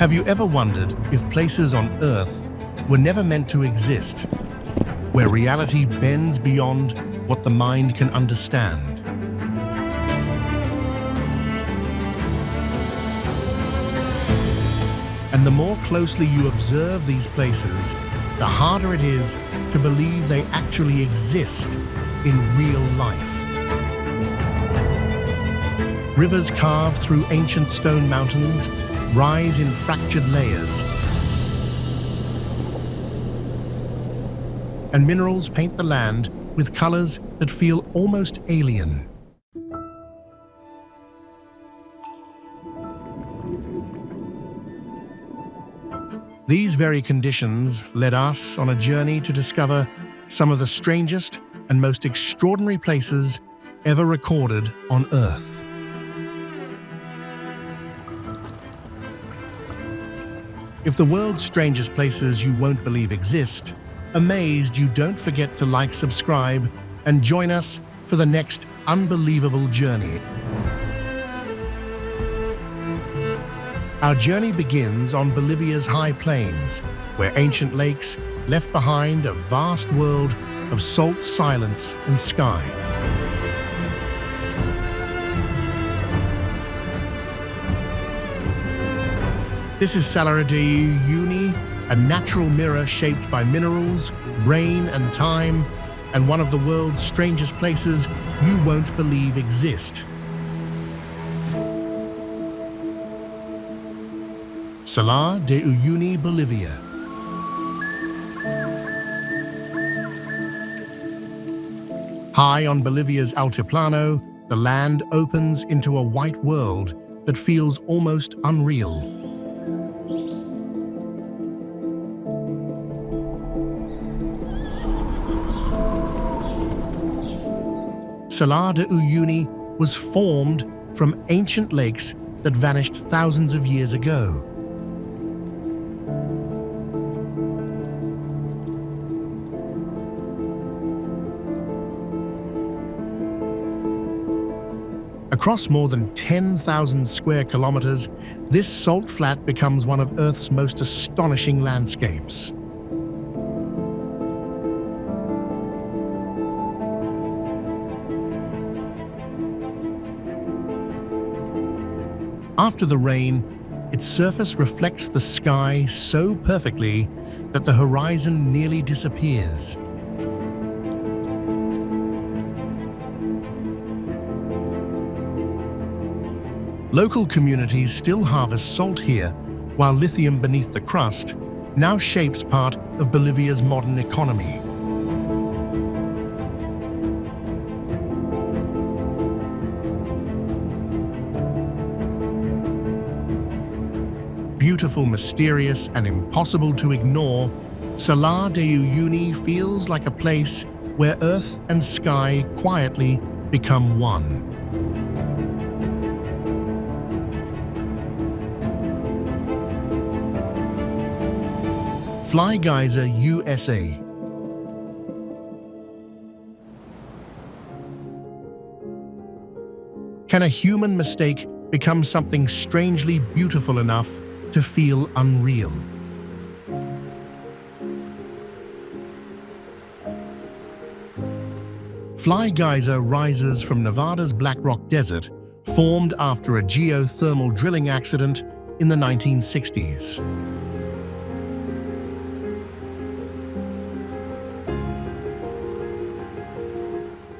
Have you ever wondered if places on Earth were never meant to exist, where reality bends beyond what the mind can understand? And the more closely you observe these places, the harder it is to believe they actually exist in real life. Rivers carved through ancient stone mountains rise in fractured layers, and minerals paint the land with colors that feel almost alien. These very conditions led us on a journey to discover some of the strangest and most extraordinary places ever recorded on Earth. If the world's strangest places you won't believe exist, amazed you don't forget to like, subscribe, and join us for the next unbelievable journey. Our journey begins on Bolivia's high plains, where ancient lakes left behind a vast world of salt, silence, and sky. This is Salar de Uyuni, a natural mirror shaped by minerals, rain, and time, and one of the world's strangest places you won't believe exist. Salar de Uyuni, Bolivia. High on Bolivia's Altiplano, the land opens into a white world that feels almost unreal. Salar de Uyuni was formed from ancient lakes that vanished thousands of years ago. Across more than 10,000 square kilometers, this salt flat becomes one of Earth's most astonishing landscapes. After the rain, its surface reflects the sky so perfectly that the horizon nearly disappears. Local communities still harvest salt here, while lithium beneath the crust now shapes part of Bolivia's modern economy. Beautiful, mysterious, and impossible to ignore, Salar de Uyuni feels like a place where earth and sky quietly become one. Fly Geyser, USA. Can a human mistake become something strangely beautiful enough to feel unreal? Fly Geyser rises from Nevada's Black Rock Desert, formed after a geothermal drilling accident in the 1960s.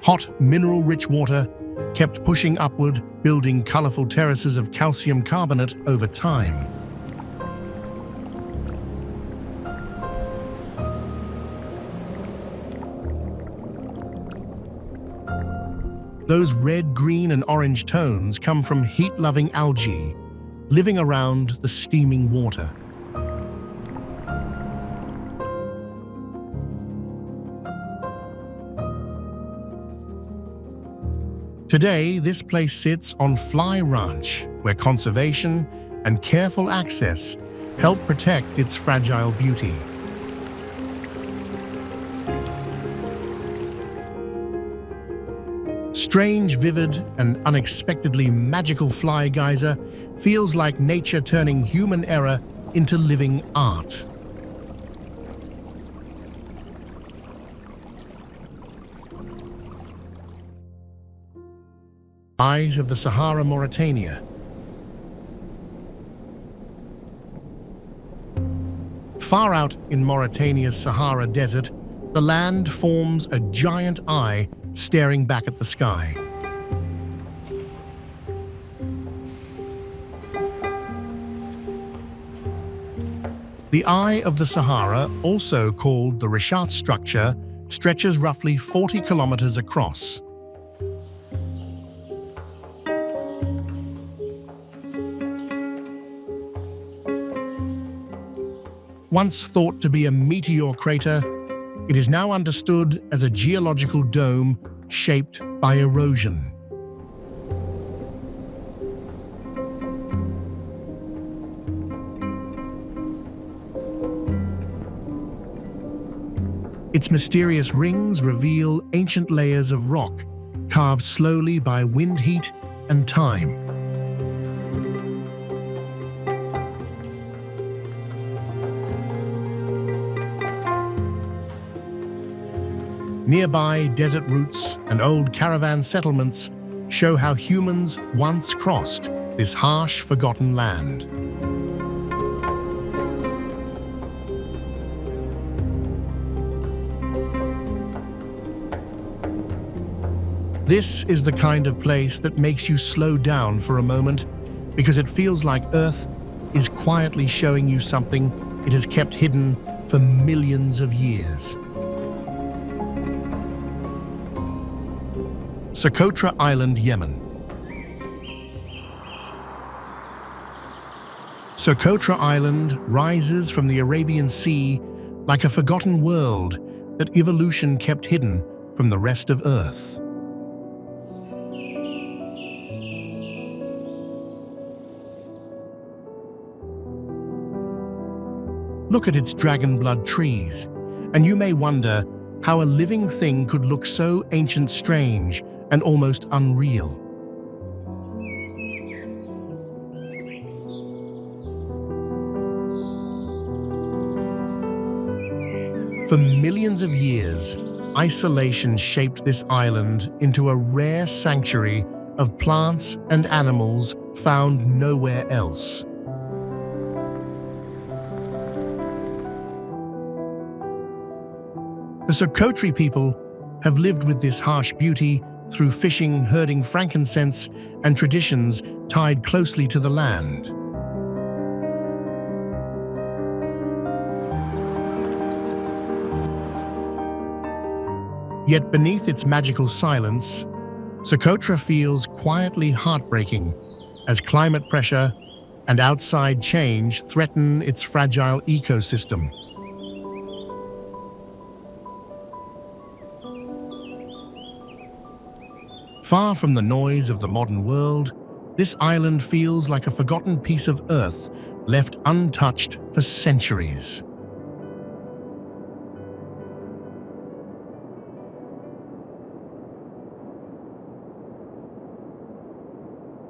Hot, mineral-rich water kept pushing upward, building colorful terraces of calcium carbonate over time. Those red, green, and orange tones come from heat-loving algae living around the steaming water. Today, this place sits on Fly Ranch, where conservation and careful access help protect its fragile beauty. Strange, vivid, and unexpectedly magical Fly Geyser feels like nature turning human error into living art. Eyes of the Sahara, Mauritania. Far out in Mauritania's Sahara Desert, the land forms a giant eye staring back at the sky. The Eye of the Sahara, also called the Richat structure, stretches roughly 40 kilometers across. Once thought to be a meteor crater, it is now understood as a geological dome shaped by erosion. Its mysterious rings reveal ancient layers of rock, carved slowly by wind heat and time. Nearby desert routes and old caravan settlements show how humans once crossed this harsh, forgotten land. This is the kind of place that makes you slow down for a moment, because it feels like Earth is quietly showing you something it has kept hidden for millions of years. Socotra Island, Yemen. Socotra Island rises from the Arabian Sea like a forgotten world that evolution kept hidden from the rest of Earth. Look at its dragon blood trees, and you may wonder how a living thing could look so ancient, strange, and almost unreal. For millions of years, isolation shaped this island into a rare sanctuary of plants and animals found nowhere else. The Socotri people have lived with this harsh beauty through fishing, herding frankincense, and traditions tied closely to the land. Yet beneath its magical silence, Socotra feels quietly heartbreaking as climate pressure and outside change threaten its fragile ecosystem. Far from the noise of the modern world, this island feels like a forgotten piece of Earth left untouched for centuries.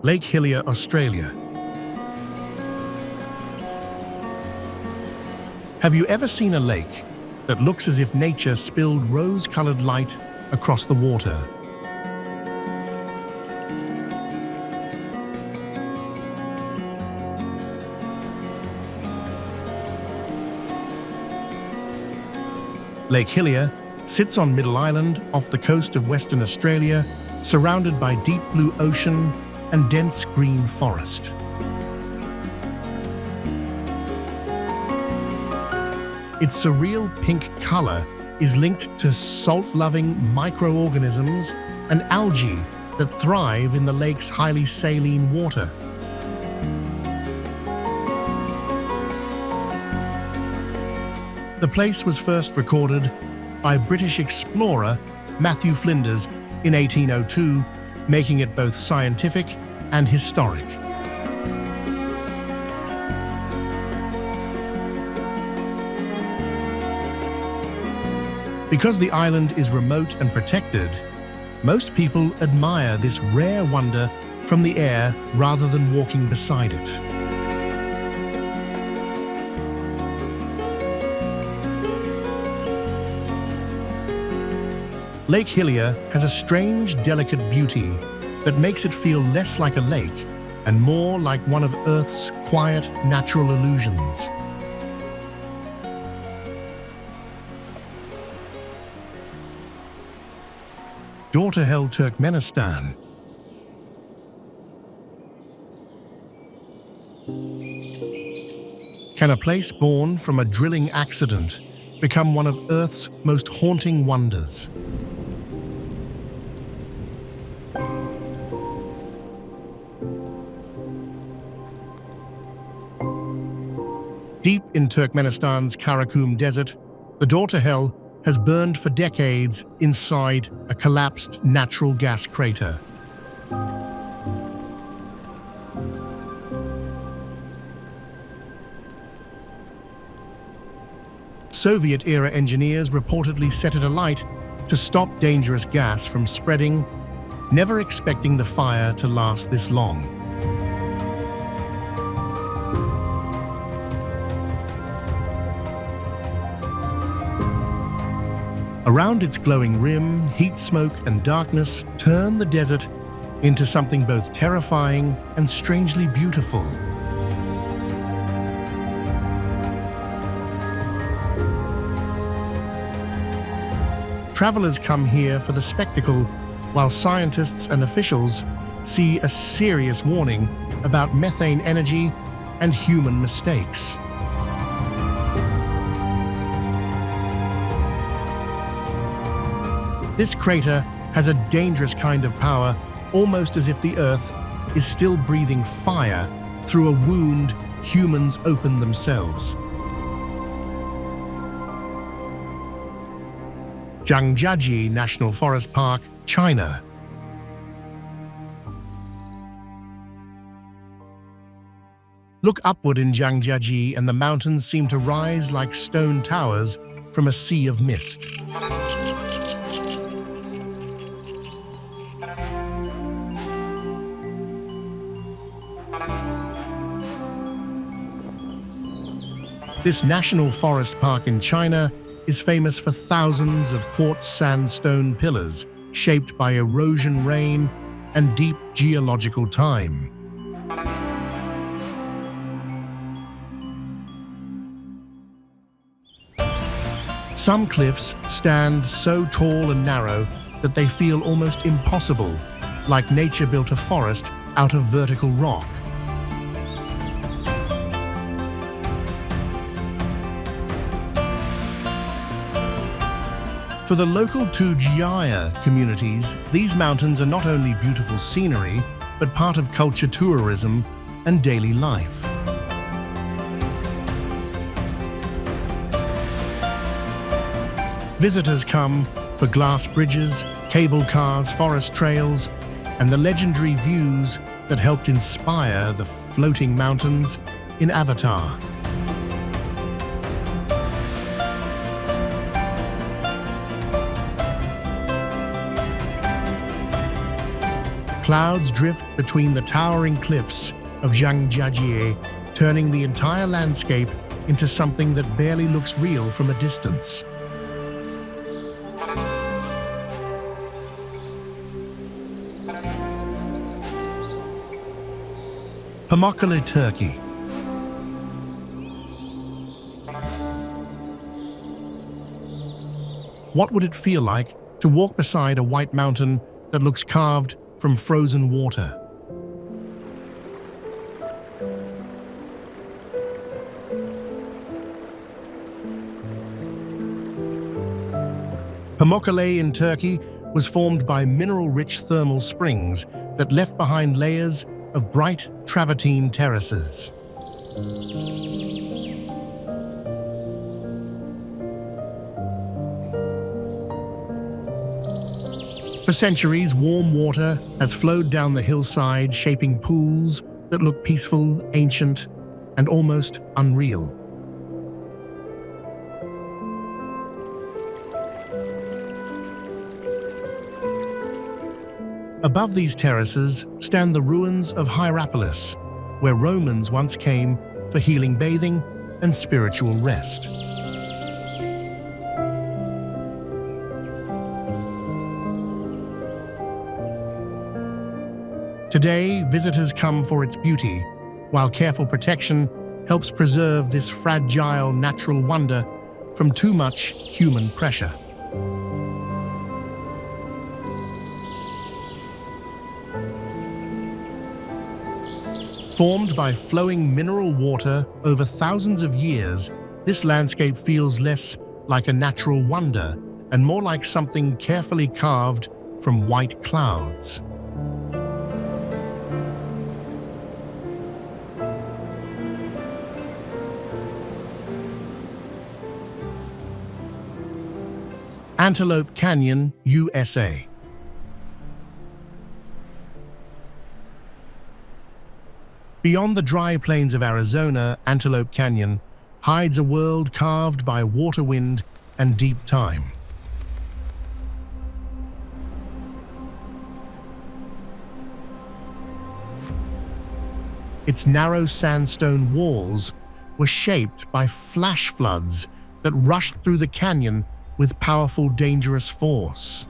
Lake Hillier, Australia. Have you ever seen a lake that looks as if nature spilled rose-colored light across the water? Lake Hillier sits on Middle Island off the coast of Western Australia, surrounded by deep blue ocean and dense green forest. Its surreal pink color is linked to salt-loving microorganisms and algae that thrive in the lake's highly saline water. The place was first recorded by British explorer Matthew Flinders in 1802, making it both scientific and historic. Because the island is remote and protected, most people admire this rare wonder from the air rather than walking beside it. Lake Hillier has a strange, delicate beauty that makes it feel less like a lake and more like one of Earth's quiet, natural illusions. Daughterhell, Turkmenistan. Can a place born from a drilling accident become one of Earth's most haunting wonders? Deep in Turkmenistan's Karakum Desert, the Daughterhell has burned for decades inside a collapsed natural gas crater. Soviet-era engineers reportedly set it alight to stop dangerous gas from spreading, never expecting the fire to last this long. Around its glowing rim, heat, smoke, and darkness turn the desert into something both terrifying and strangely beautiful. Travelers come here for the spectacle, while scientists and officials see a serious warning about methane energy and human mistakes. This crater has a dangerous kind of power, almost as if the Earth is still breathing fire through a wound humans open themselves. Zhangjiajie National Forest Park, China. Look upward in Zhangjiajie and the mountains seem to rise like stone towers from a sea of mist. This national forest park in China is famous for thousands of quartz sandstone pillars shaped by erosion, rain, and deep geological time. Some cliffs stand so tall and narrow that they feel almost impossible, like nature built a forest out of vertical rock. For the local Zhangjiajie communities, these mountains are not only beautiful scenery, but part of culture, tourism, and daily life. Visitors come for glass bridges, cable cars, forest trails, and the legendary views that helped inspire the floating mountains in Avatar. Clouds drift between the towering cliffs of Zhangjiajie, turning the entire landscape into something that barely looks real from a distance. Pamukkale, Turkey. What would it feel like to walk beside a white mountain that looks carved from frozen water? Pamukkale in Turkey was formed by mineral-rich thermal springs that left behind layers of bright travertine terraces. For centuries, warm water has flowed down the hillside, shaping pools that look peaceful, ancient, and almost unreal. Above these terraces stand the ruins of Hierapolis, where Romans once came for healing bathing and spiritual rest. Today, visitors come for its beauty, while careful protection helps preserve this fragile natural wonder from too much human pressure. Formed by flowing mineral water over thousands of years, this landscape feels less like a natural wonder and more like something carefully carved from white clouds. Antelope Canyon, USA. Beyond the dry plains of Arizona, Antelope Canyon hides a world carved by water, wind, and deep time. Its narrow sandstone walls were shaped by flash floods that rushed through the canyon with powerful, dangerous force.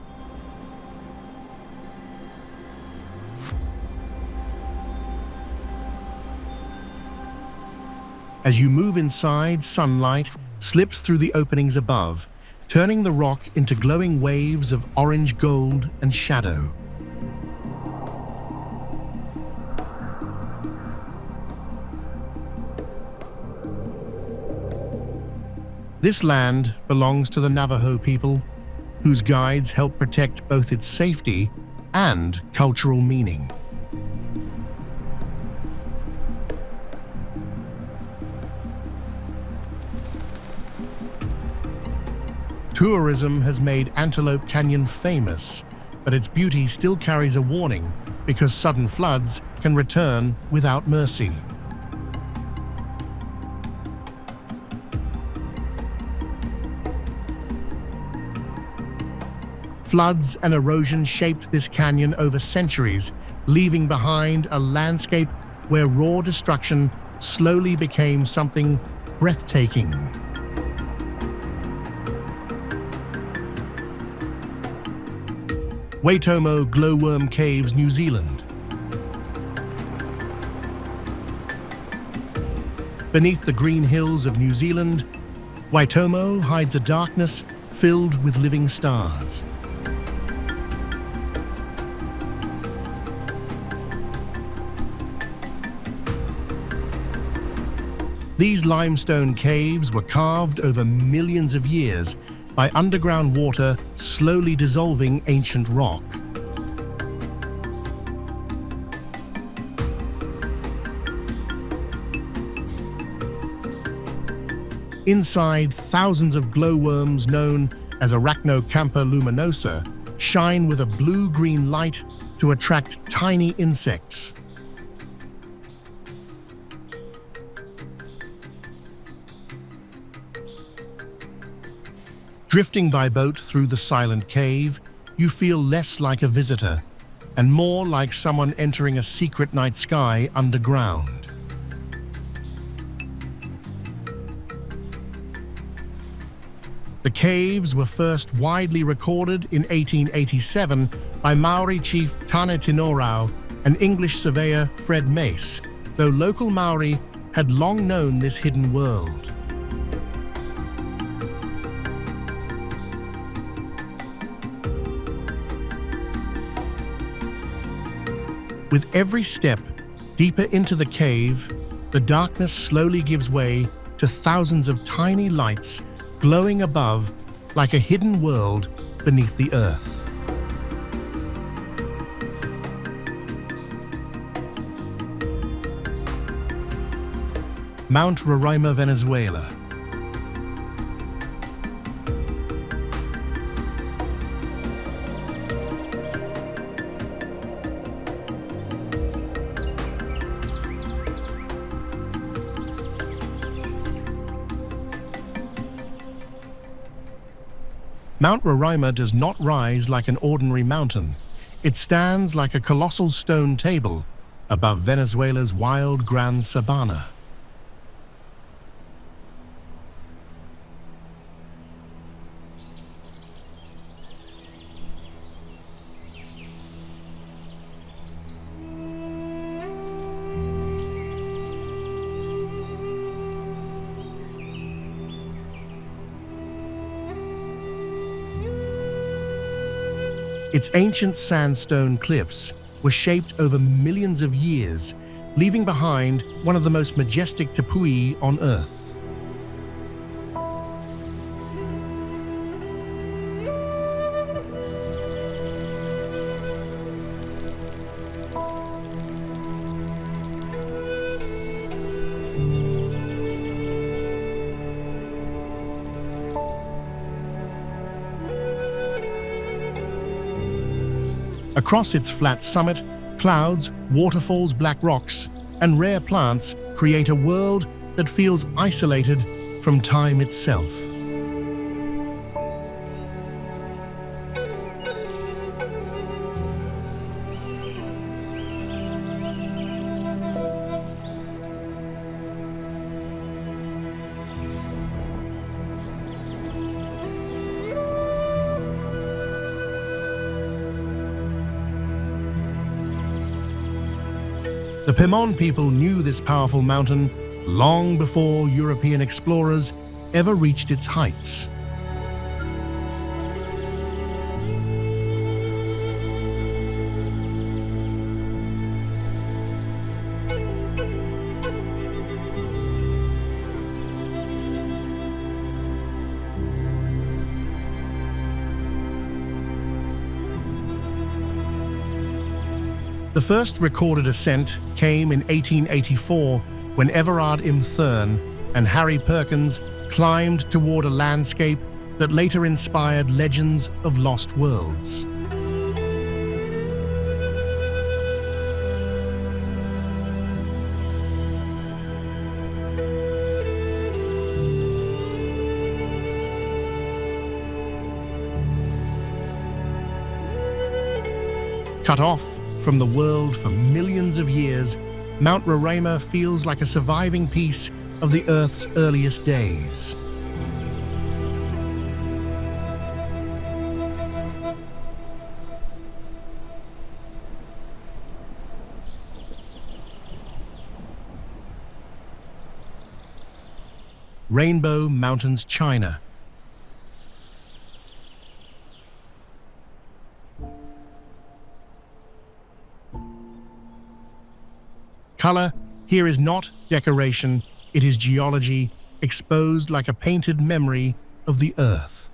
As you move inside, sunlight slips through the openings above, turning the rock into glowing waves of orange, gold, and shadow. This land belongs to the Navajo people, whose guides help protect both its safety and cultural meaning. Tourism has made Antelope Canyon famous, but its beauty still carries a warning because sudden floods can return without mercy. Floods and erosion shaped this canyon over centuries, leaving behind a landscape where raw destruction slowly became something breathtaking. Waitomo Glowworm Caves, New Zealand. Beneath the green hills of New Zealand, Waitomo hides a darkness filled with living stars. These limestone caves were carved over millions of years by underground water slowly dissolving ancient rock. Inside, thousands of glowworms known as Arachnocampa luminosa shine with a blue-green light to attract tiny insects. Drifting by boat through the silent cave, you feel less like a visitor and more like someone entering a secret night sky underground. The caves were first widely recorded in 1887 by Maori chief Tane Tinorau and English surveyor Fred Mace, though local Maori had long known this hidden world. With every step deeper into the cave, the darkness slowly gives way to thousands of tiny lights glowing above like a hidden world beneath the earth. Mount Roraima, Venezuela. Mount Roraima does not rise like an ordinary mountain. It stands like a colossal stone table above Venezuela's wild Gran Sabana. Its ancient sandstone cliffs were shaped over millions of years, leaving behind one of the most majestic tepui on Earth. Across its flat summit, clouds, waterfalls, black rocks, and rare plants create a world that feels isolated from time itself. The Pemon people knew this powerful mountain long before European explorers ever reached its heights. The first recorded ascent came in 1884 when Everard M. Thurn and Harry Perkins climbed toward a landscape that later inspired legends of lost worlds. Cut off from the world for millions of years, Mount Roraima feels like a surviving piece of the Earth's earliest days. Rainbow Mountains, China. Color here is not decoration, it is geology, exposed like a painted memory of the Earth.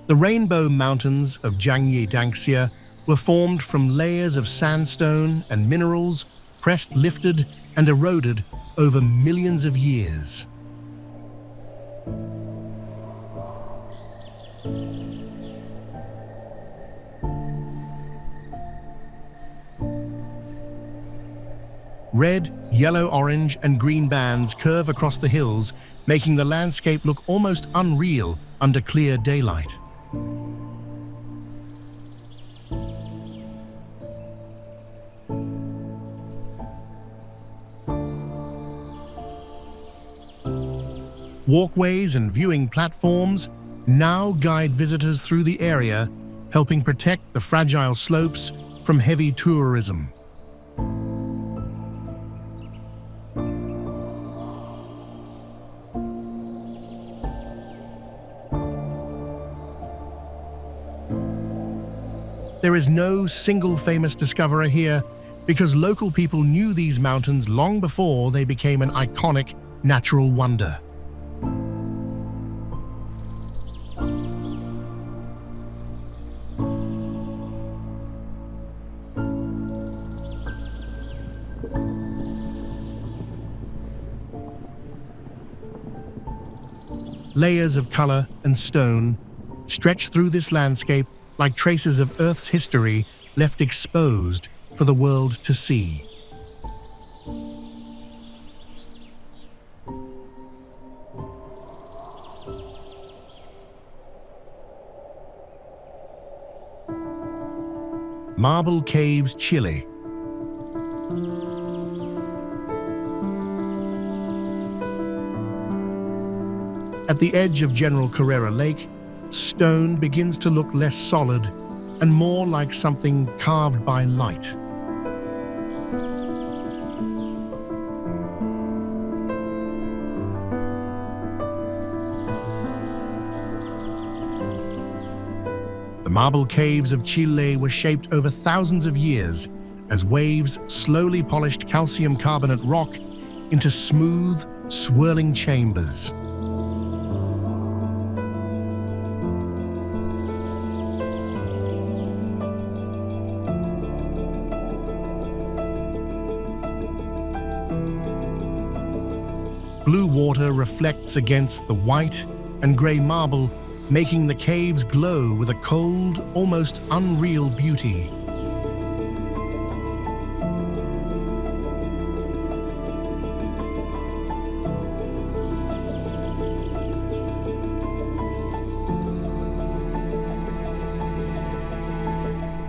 The Rainbow Mountains of Zhangjiajie were formed from layers of sandstone and minerals pressed, lifted, and eroded over millions of years. Red, yellow, orange, and green bands curve across the hills, making the landscape look almost unreal under clear daylight. Walkways and viewing platforms now guide visitors through the area, helping protect the fragile slopes from heavy tourism. There is no single famous discoverer here because local people knew these mountains long before they became an iconic natural wonder. Layers of color and stone stretch through this landscape like traces of Earth's history left exposed for the world to see. Marble Caves, Chile. At the edge of General Carrera Lake, stone begins to look less solid and more like something carved by light. The marble caves of Chile were shaped over thousands of years as waves slowly polished calcium carbonate rock into smooth, swirling chambers. Blue water reflects against the white and grey marble, making the caves glow with a cold, almost unreal beauty.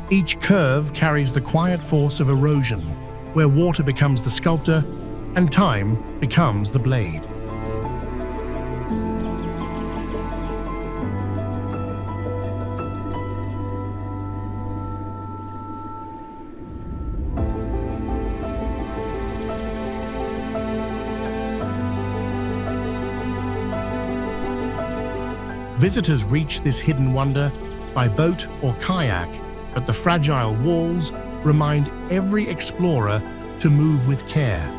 Each curve carries the quiet force of erosion, where water becomes the sculptor and time becomes the blade. Visitors reach this hidden wonder by boat or kayak, but the fragile walls remind every explorer to move with care.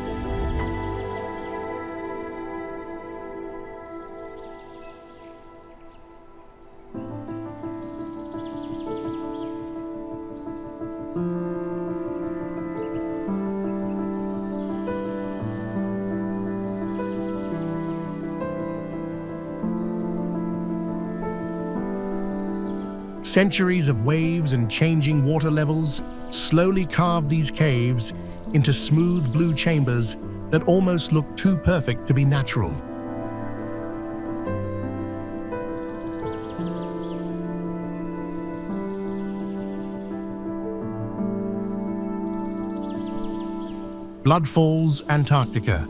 Centuries of waves and changing water levels slowly carve these caves into smooth blue chambers that almost look too perfect to be natural. Bloodfalls, Antarctica.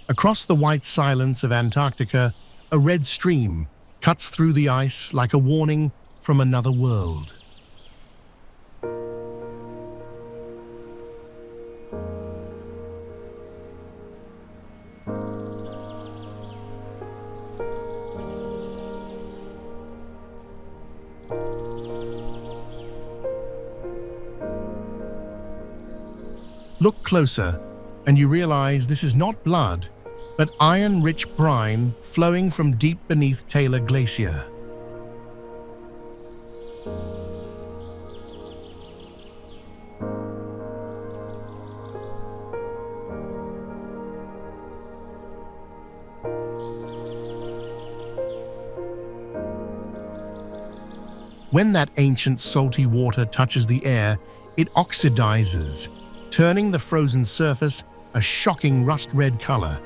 Across the white silence of Antarctica, a red stream cuts through the ice like a warning from another world. Look closer, and you realize this is not blood, but iron-rich brine flowing from deep beneath Taylor Glacier. When that ancient salty water touches the air, it oxidizes, turning the frozen surface a shocking rust-red color.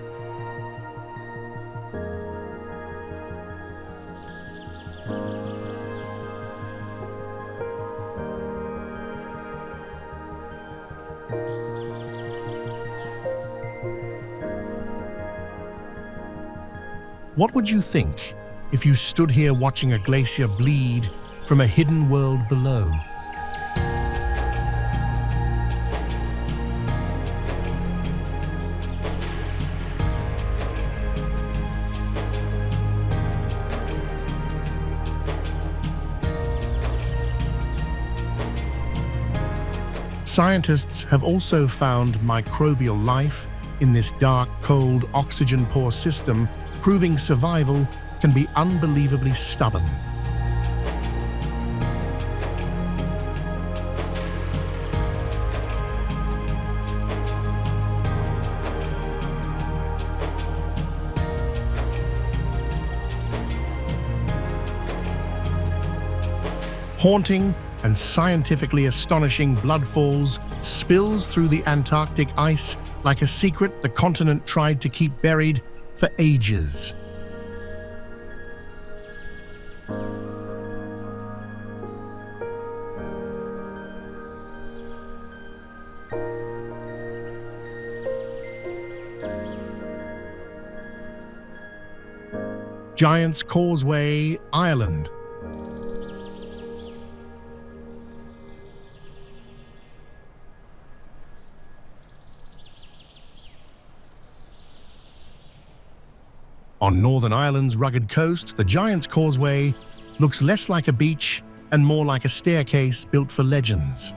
What would you think if you stood here watching a glacier bleed from a hidden world below? Scientists have also found microbial life in this dark, cold, oxygen-poor system, proving survival can be unbelievably stubborn. Haunting and scientifically astonishing bloodfalls spills through the Antarctic ice like a secret the continent tried to keep buried for ages. Giant's Causeway, Ireland. On Northern Ireland's rugged coast, the Giant's Causeway looks less like a beach and more like a staircase built for legends.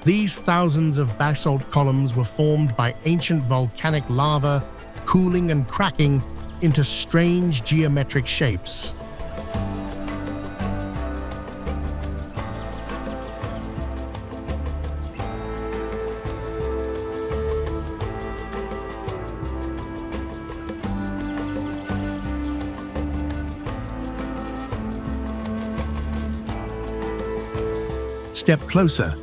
These thousands of basalt columns were formed by ancient volcanic lava cooling and cracking into strange geometric shapes. Step closer,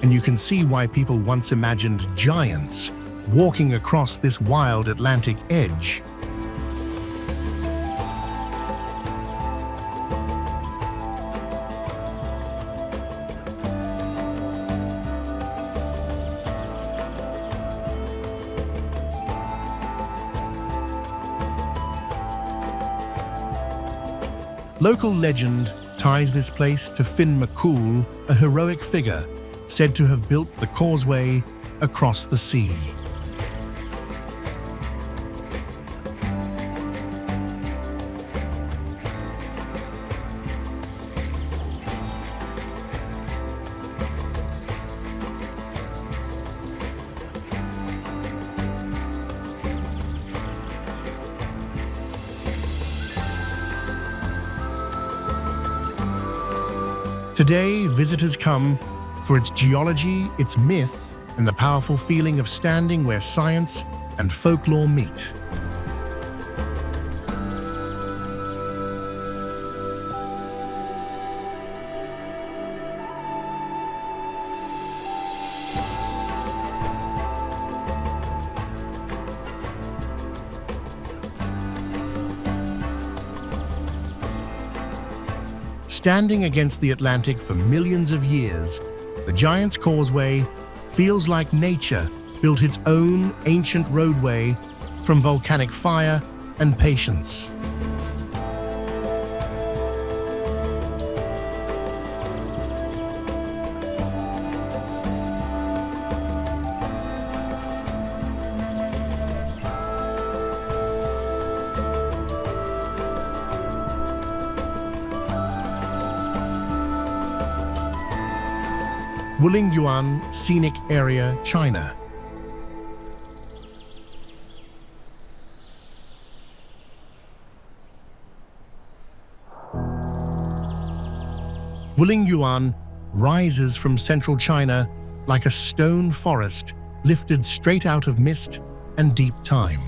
and you can see why people once imagined giants walking across this wild Atlantic edge. Local legend ties this place to Finn McCool, a heroic figure said to have built the causeway across the sea. Today, visitors come for its geology, its myth, and the powerful feeling of standing where science and folklore meet. Standing against the Atlantic for millions of years, the Giant's Causeway feels like nature built its own ancient roadway from volcanic fire and patience. Wulingyuan Scenic Area, China. Wulingyuan rises from central China like a stone forest lifted straight out of mist and deep time.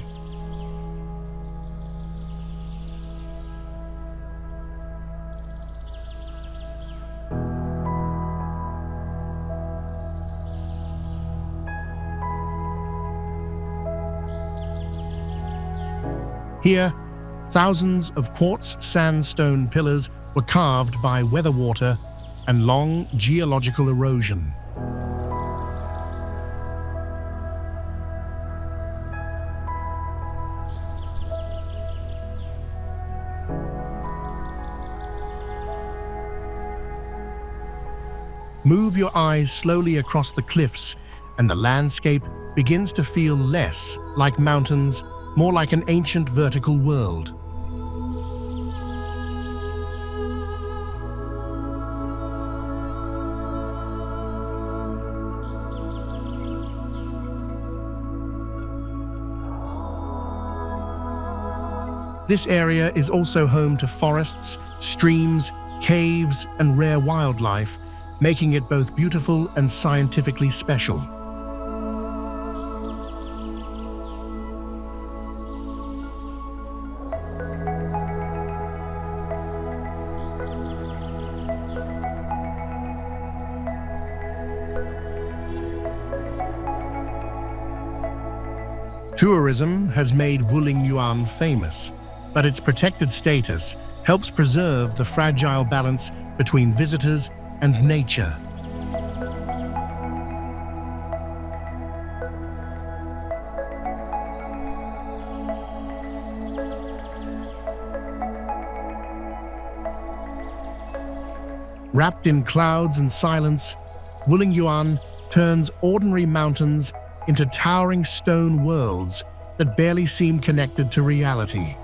Here, thousands of quartz sandstone pillars were carved by weather water and long geological erosion. Move your eyes slowly across the cliffs, and the landscape begins to feel less like mountains, more like an ancient vertical world. This area is also home to forests, streams, caves, and rare wildlife, making it both beautiful and scientifically special. Tourism has made Wulingyuan famous, but its protected status helps preserve the fragile balance between visitors and nature. Wrapped in clouds and silence, Wulingyuan turns ordinary mountains into towering stone worlds that barely seem connected to reality.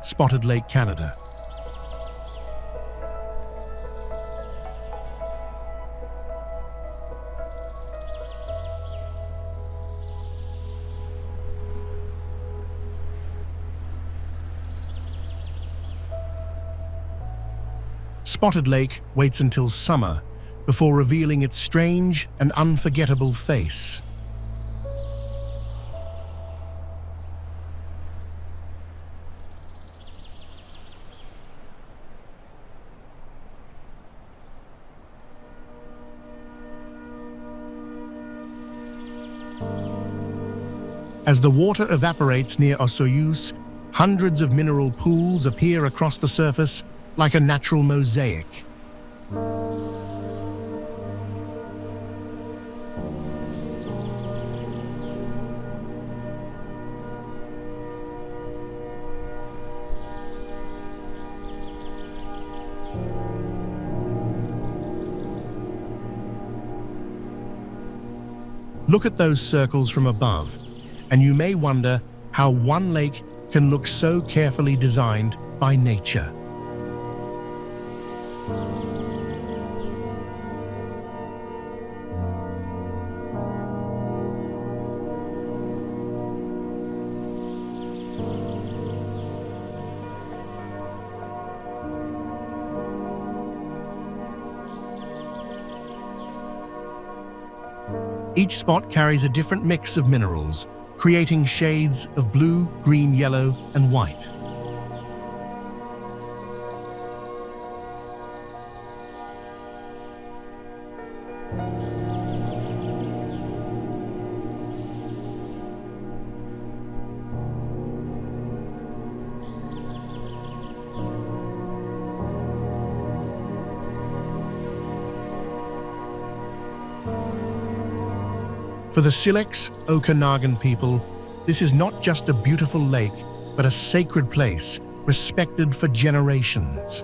Spotted Lake, Canada. Spotted Lake waits until summer before revealing its strange and unforgettable face. As the water evaporates near Osoyuz, hundreds of mineral pools appear across the surface like a natural mosaic. Look at those circles from above, and you may wonder how one lake can look so carefully designed by nature. Each spot carries a different mix of minerals, creating shades of blue, green, yellow, and white. For the Silex Okanagan people, this is not just a beautiful lake, but a sacred place, respected for generations.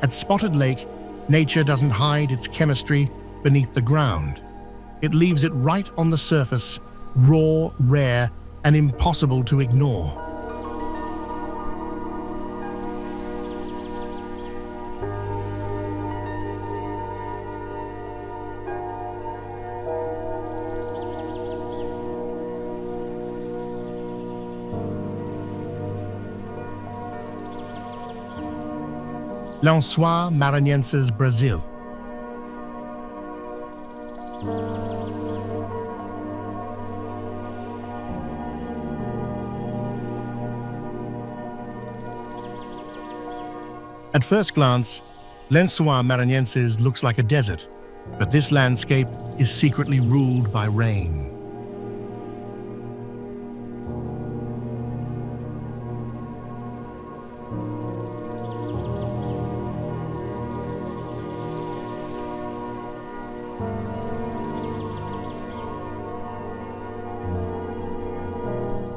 At Spotted Lake, nature doesn't hide its chemistry beneath the ground. It leaves it right on the surface, raw, rare, and impossible to ignore. Lençóis Maranhenses, Brazil. At first glance, Lençóis Maranhenses looks like a desert, but this landscape is secretly ruled by rain.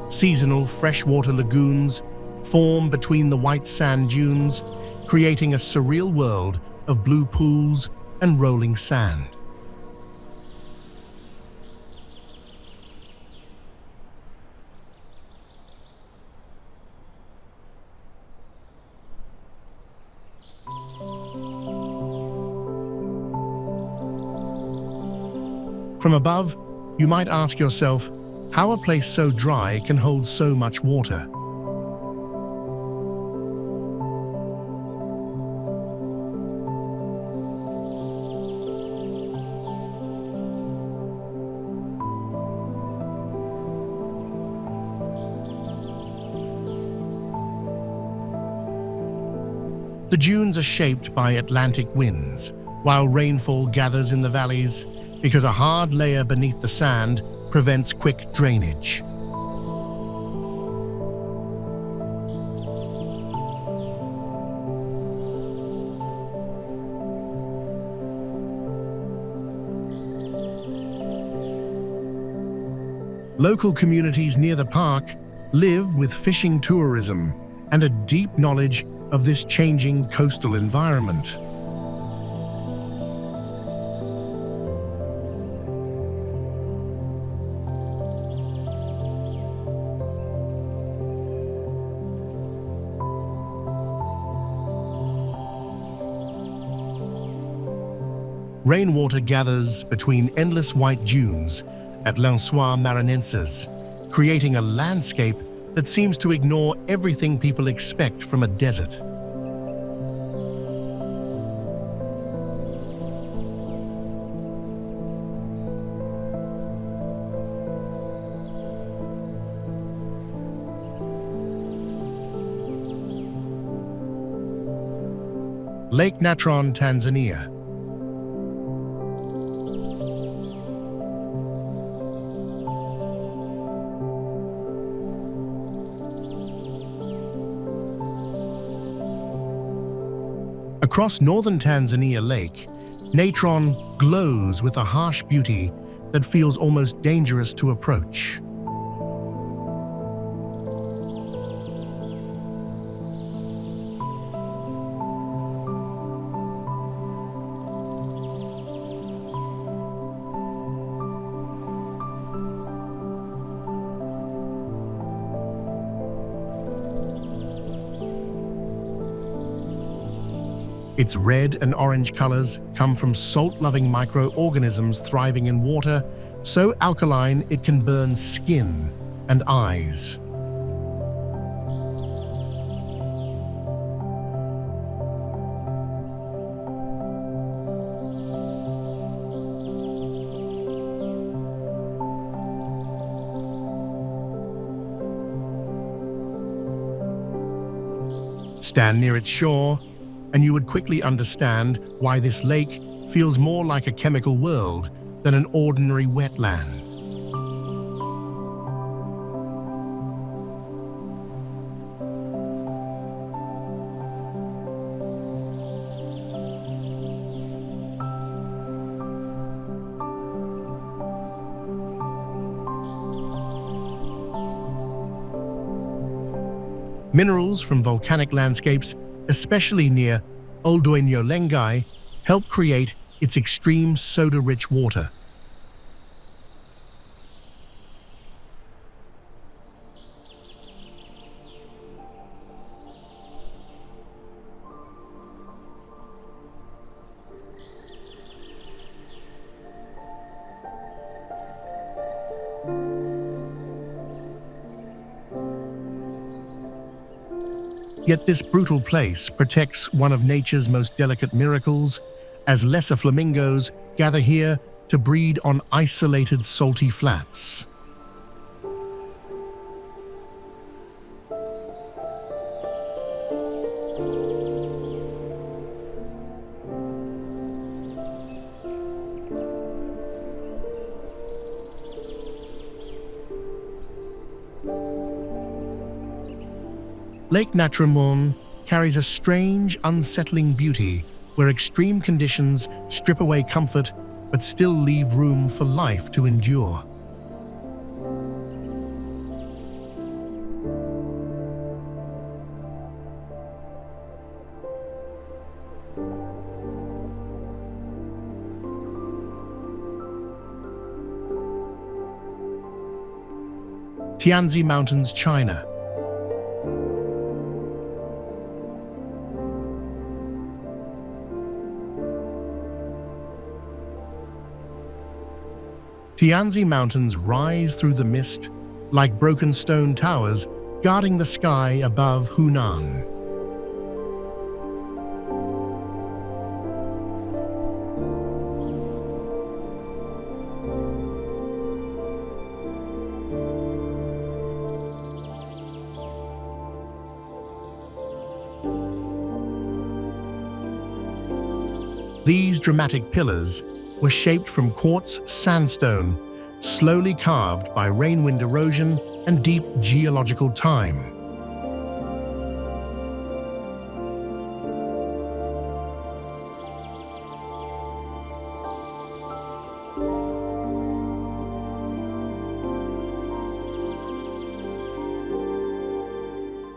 Seasonal freshwater lagoons form between the white sand dunes, creating a surreal world of blue pools and rolling sand. From above, you might ask yourself, how a place so dry can hold so much water? The dunes are shaped by Atlantic winds, while rainfall gathers in the valleys because a hard layer beneath the sand prevents quick drainage. Local communities near the park live with fishing tourism and a deep knowledge of this changing coastal environment. Rainwater gathers between endless white dunes at Lençóis Maranhenses, creating a landscape that seems to ignore everything people expect from a desert. Lake Natron, Tanzania. Across northern Tanzania Lake, Natron glows with a harsh beauty that feels almost dangerous to approach. Its red and orange colors come from salt-loving microorganisms thriving in water, so alkaline it can burn skin and eyes. Stand near its shore, and you would quickly understand why this lake feels more like a chemical world than an ordinary wetland. Minerals from volcanic landscapes, especially near Uyuni, help create its extreme soda-rich water. Yet this brutal place protects one of nature's most delicate miracles, as lesser flamingos gather here to breed on isolated salty flats. Lake Natron carries a strange, unsettling beauty where extreme conditions strip away comfort but still leave room for life to endure. Tianzi Mountains, China. Tianzi Mountains rise through the mist like broken stone towers guarding the sky above Hunan. These dramatic pillars were shaped from quartz sandstone, slowly carved by rainwind erosion and deep geological time.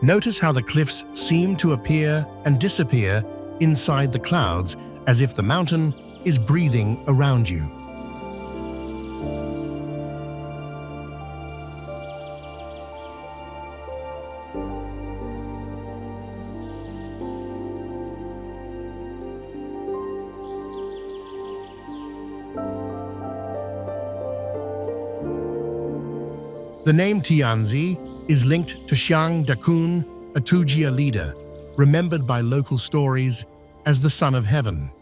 Notice how the cliffs seem to appear and disappear inside the clouds, as if the mountain is breathing around you. The name Tianzi is linked to Xiang Dakun, a Tujia leader, remembered by local stories as the Son of Heaven.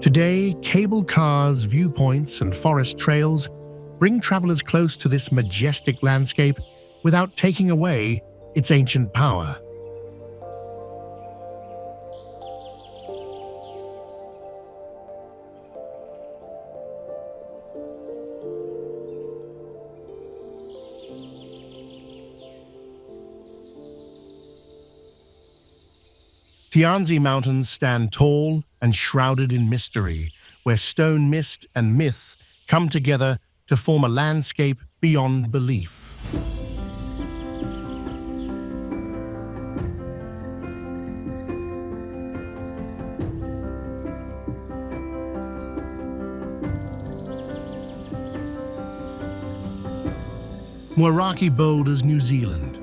Today, cable cars, viewpoints, and forest trails bring travelers close to this majestic landscape without taking away its ancient power. Tianzi Mountains stand tall and shrouded in mystery, where stone mist and myth come together to form a landscape beyond belief. Moeraki Boulders, New Zealand.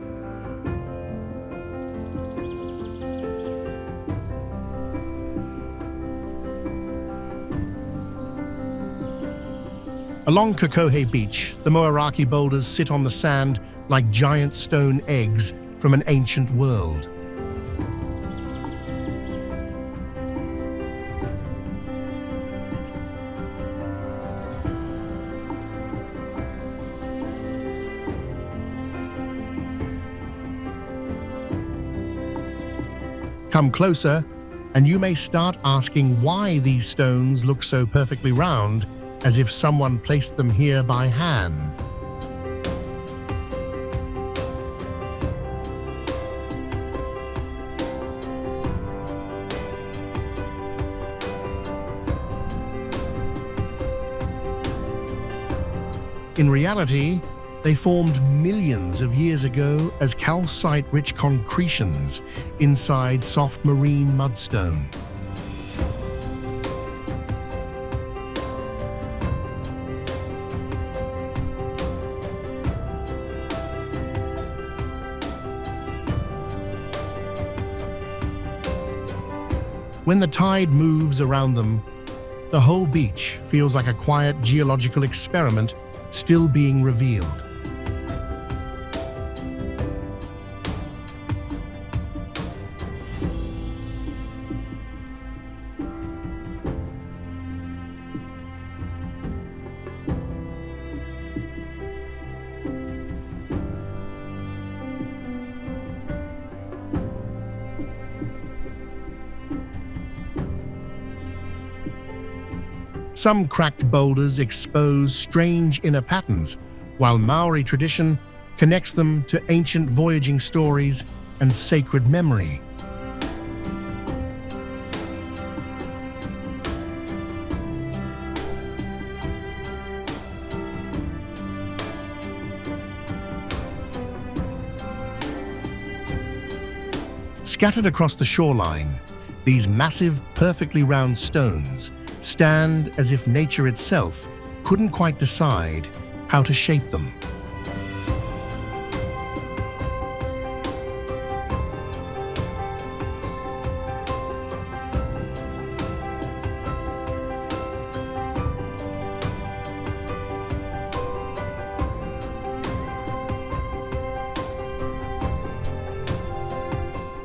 Along Causeway Beach, the Moeraki boulders sit on the sand like giant stone eggs from an ancient world. Come closer, and you may start asking why these stones look so perfectly round, as if someone placed them here by hand. In reality, they formed millions of years ago as calcite-rich concretions inside soft marine mudstone. When the tide moves around them, the whole beach feels like a quiet geological experiment still being revealed. Some cracked boulders expose strange inner patterns, while Maori tradition connects them to ancient voyaging stories and sacred memory. Scattered across the shoreline, these massive, perfectly round stones stand as if nature itself couldn't quite decide how to shape them.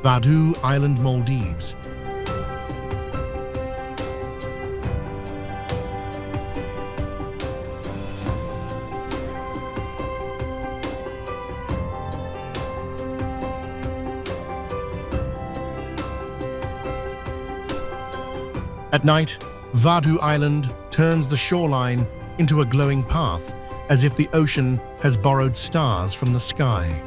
Vaadhoo Island, Maldives. At night, Vaadhoo Island turns the shoreline into a glowing path, as if the ocean has borrowed stars from the sky.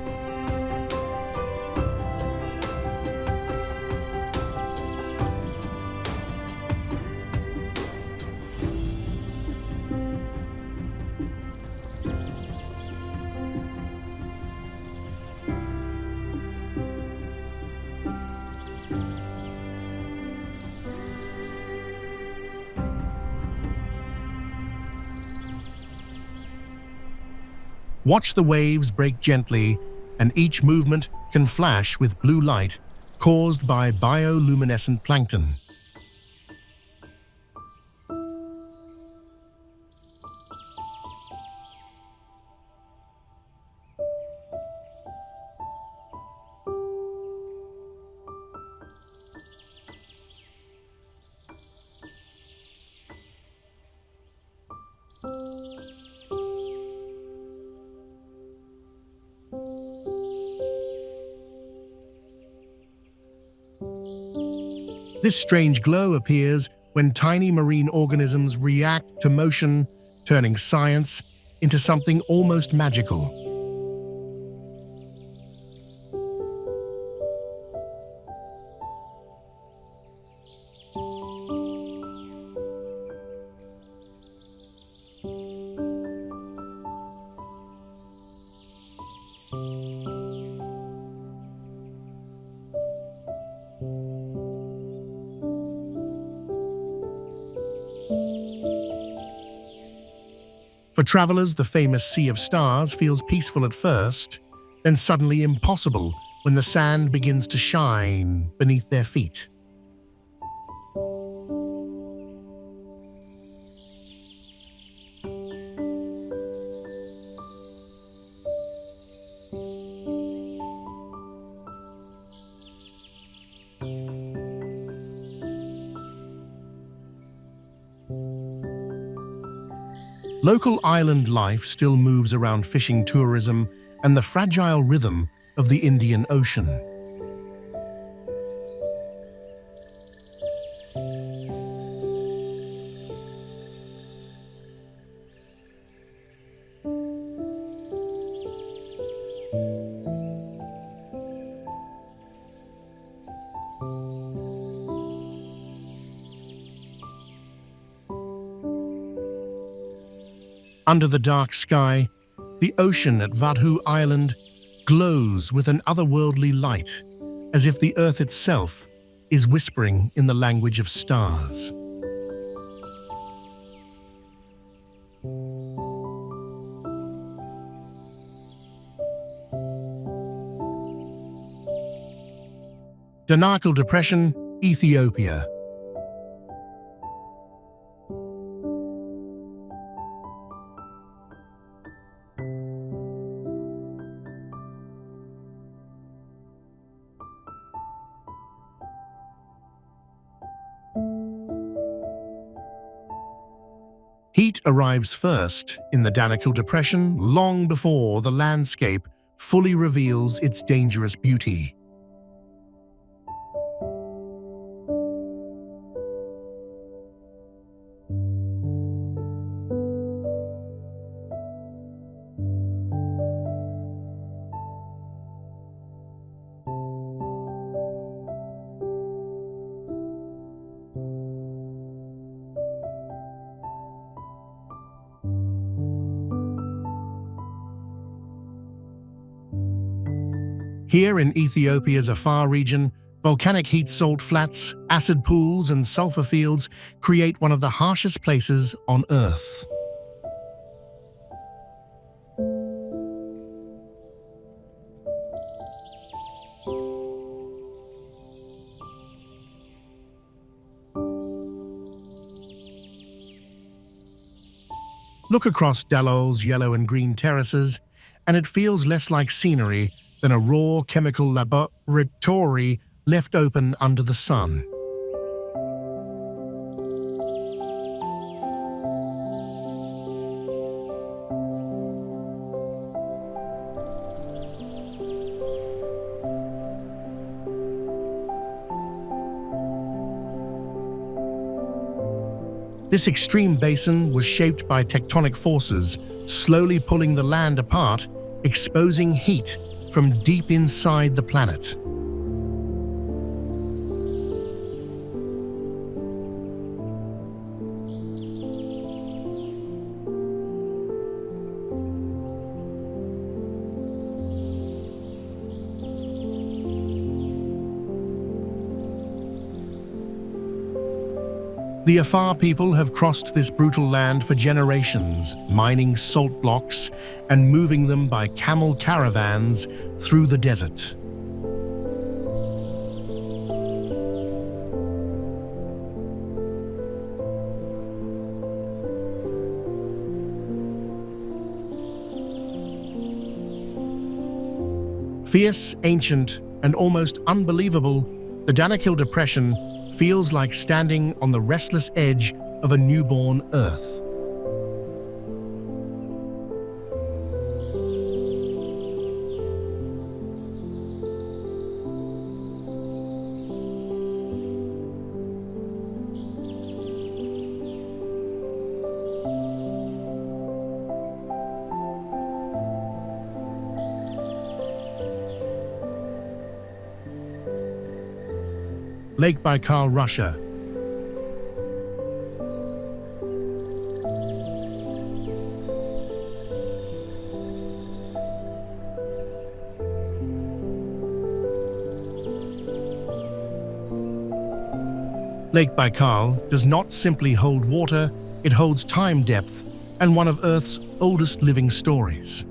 Watch the waves break gently, and each movement can flash with blue light caused by bioluminescent plankton. This strange glow appears when tiny marine organisms react to motion, turning science into something almost magical. For travelers, the famous Sea of Stars feels peaceful at first, then suddenly impossible when the sand begins to shine beneath their feet. Local island life still moves around fishing tourism and the fragile rhythm of the Indian Ocean. Under the dark sky, the ocean at Vaadhoo Island glows with an otherworldly light, as if the earth itself is whispering in the language of stars. Danakil Depression, Ethiopia. Heat arrives first in the Danakil Depression long before the landscape fully reveals its dangerous beauty. Here in Ethiopia's Afar region, volcanic heat salt flats, acid pools, and sulfur fields create one of the harshest places on Earth. Look across Dalol's yellow and green terraces, and it feels less like scenery than a raw chemical laboratory left open under the sun. This extreme basin was shaped by tectonic forces, slowly pulling the land apart, exposing heat from deep inside the planet. The Afar people have crossed this brutal land for generations, mining salt blocks and moving them by camel caravans through the desert. Fierce, ancient, and almost unbelievable, the Danakil Depression feels like standing on the restless edge of a newborn Earth. Lake Baikal, Russia. Lake Baikal does not simply hold water, it holds time depth and one of Earth's oldest living stories.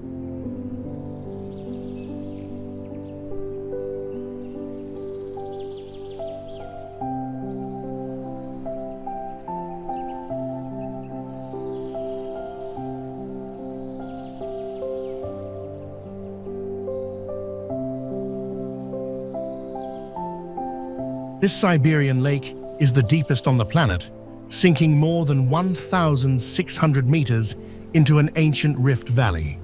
This Siberian lake is the deepest on the planet, sinking more than 1,600 meters into an ancient rift valley.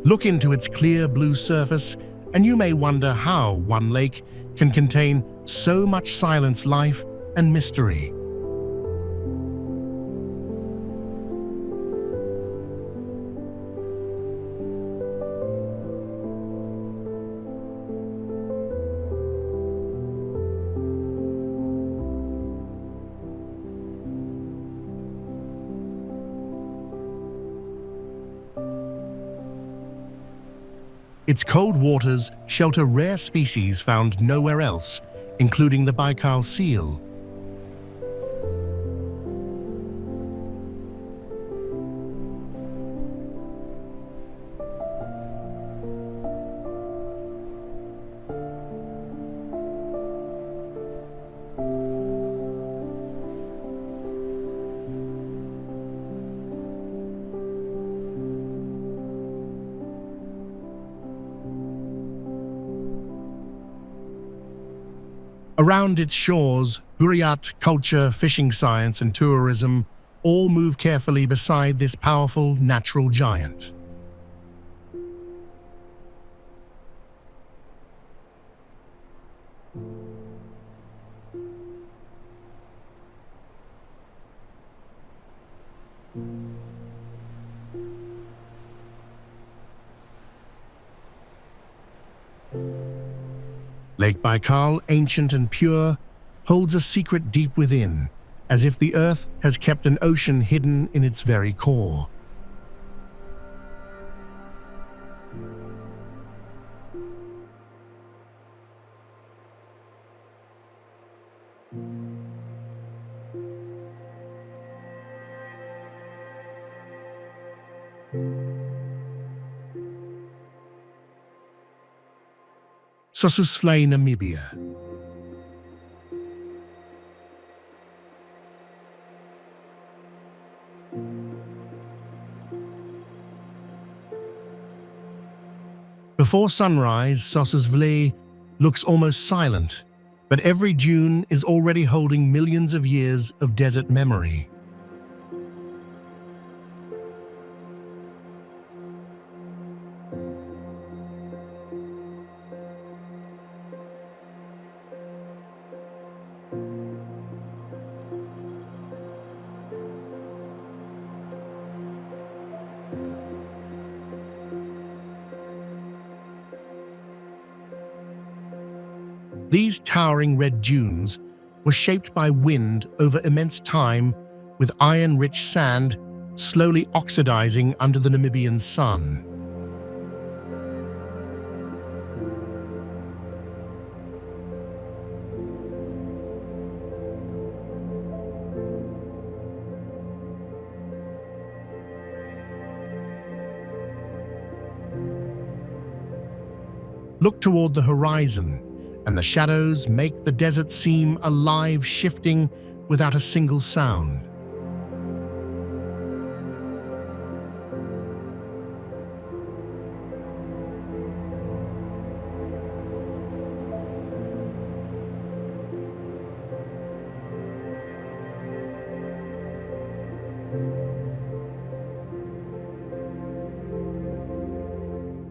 Look into its clear blue surface, and you may wonder how one lake can contain so much silence, life, and mystery. Its cold waters shelter rare species found nowhere else, including the Baikal seal. Around its shores, Buryat culture, fishing science, and tourism all move carefully beside this powerful natural giant. Lake Baikal, ancient and pure, holds a secret deep within, as if the Earth has kept an ocean hidden in its very core. Sossusvlei, Namibia. Before sunrise, Sossusvlei looks almost silent, but every dune is already holding millions of years of desert memory. These towering red dunes were shaped by wind over immense time, with iron-rich sand slowly oxidizing under the Namibian sun. Look toward the horizon, and the shadows make the desert seem alive, shifting without a single sound.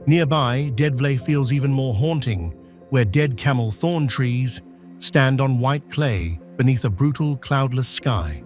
Nearby, Deadvlei feels even more haunting, where dead camel thorn trees stand on white clay beneath a brutal, cloudless sky.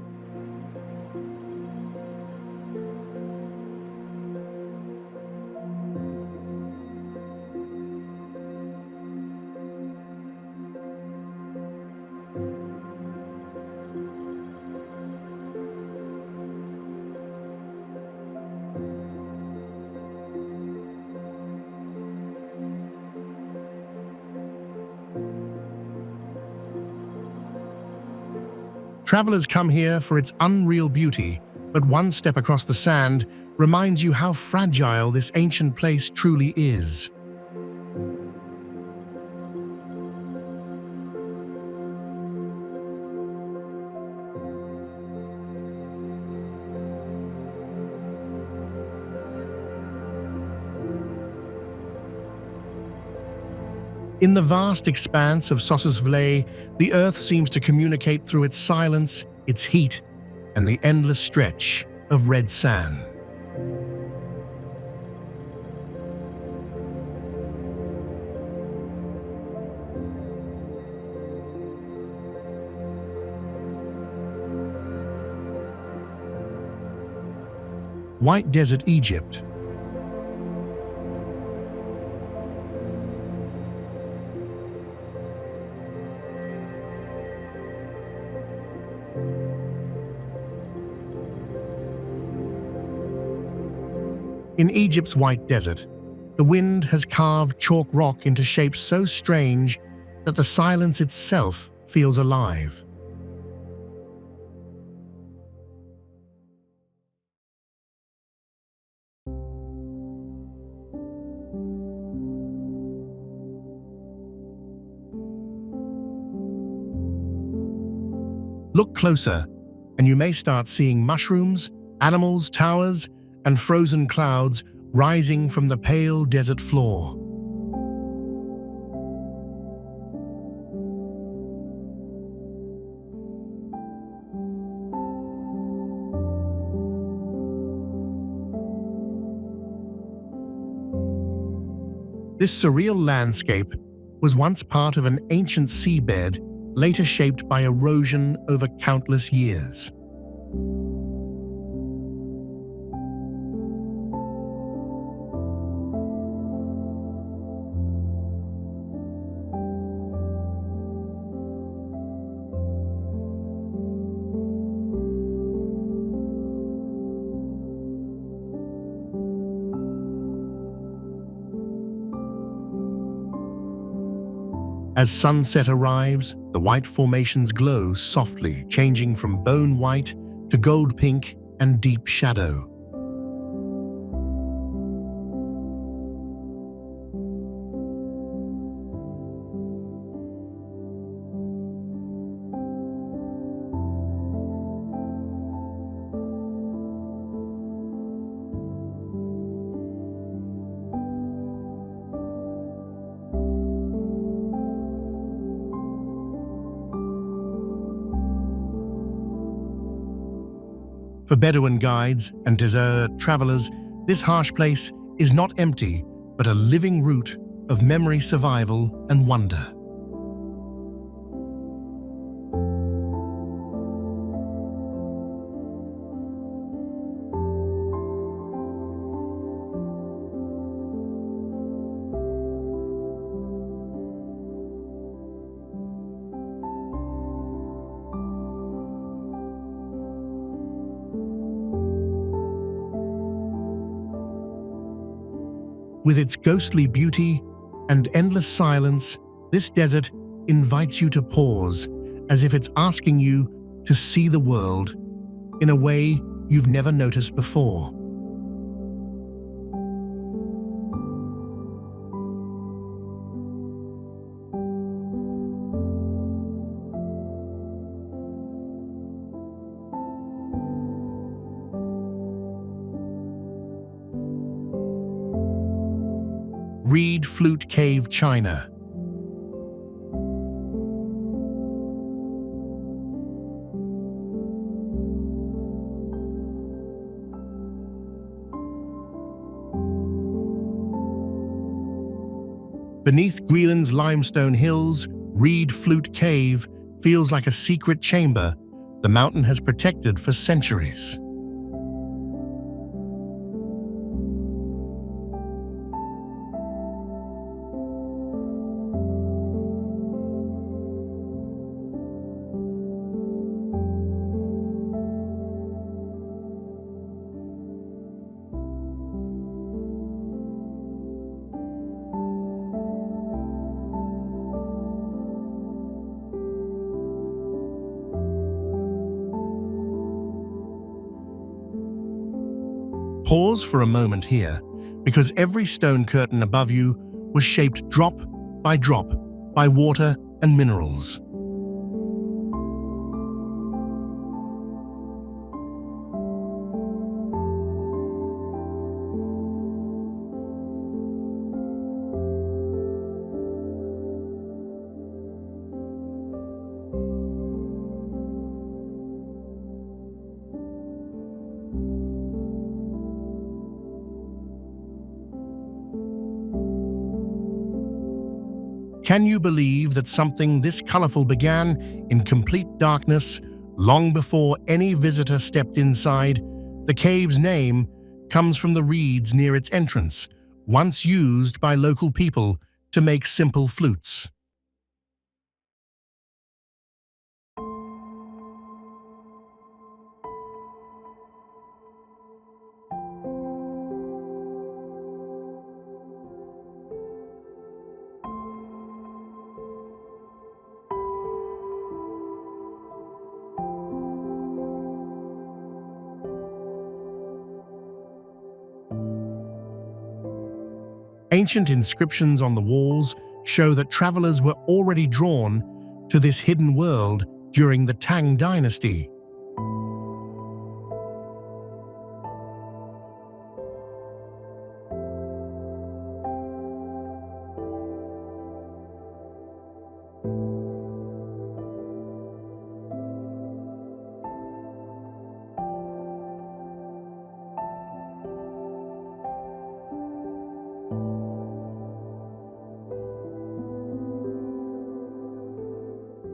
Travelers come here for its unreal beauty, but one step across the sand reminds you how fragile this ancient place truly is. In the vast expanse of Sossusvlei, the earth seems to communicate through its silence, its heat, and the endless stretch of red sand. White Desert, Egypt. In Egypt's White Desert, the wind has carved chalk rock into shapes so strange that the silence itself feels alive. Look closer, and you may start seeing mushrooms, animals, towers, and frozen clouds rising from the pale desert floor. This surreal landscape was once part of an ancient seabed, later shaped by erosion over countless years. As sunset arrives, the white formations glow softly, changing from bone white to gold pink and deep shadow. For Bedouin guides and desert travelers, this harsh place is not empty, but a living root of memory, survival, and wonder. With its ghostly beauty and endless silence, this desert invites you to pause, as if it's asking you to see the world in a way you've never noticed before. Reed Flute Cave, China. Beneath Greenland's limestone hills, Reed Flute Cave feels like a secret chamber the mountain has protected for centuries. Pause for a moment here, because every stone curtain above you was shaped drop by water and minerals. Can you believe that something this colorful began in complete darkness long before any visitor stepped inside? The cave's name comes from the reeds near its entrance, once used by local people to make simple flutes. Ancient inscriptions on the walls show that travelers were already drawn to this hidden world during the Tang dynasty.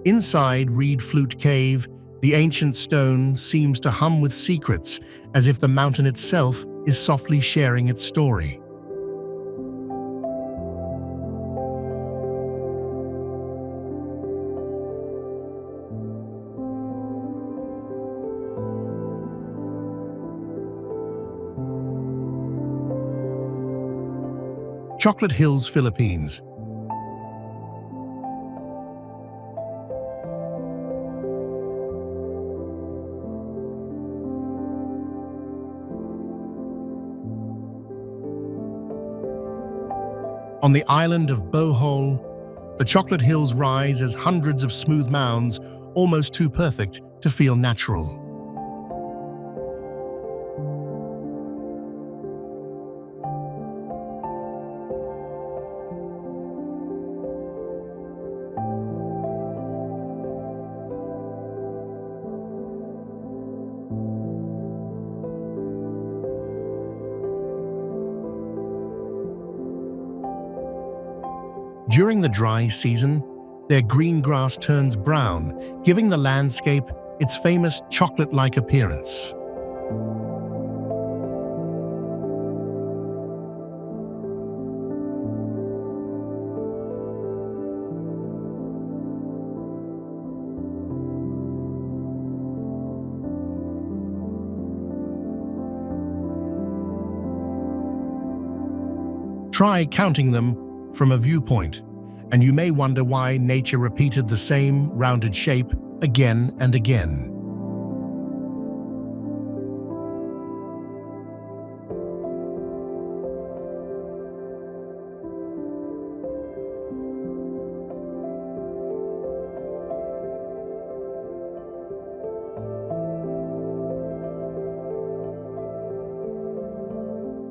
Inside Reed Flute Cave, the ancient stone seems to hum with secrets, as if the mountain itself is softly sharing its story. Chocolate Hills, Philippines. On the island of Bohol, the Chocolate Hills rise as hundreds of smooth mounds, almost too perfect to feel natural. During the dry season, their green grass turns brown, giving the landscape its famous chocolate-like appearance. Try counting them from a viewpoint, and you may wonder why nature repeated the same rounded shape again and again.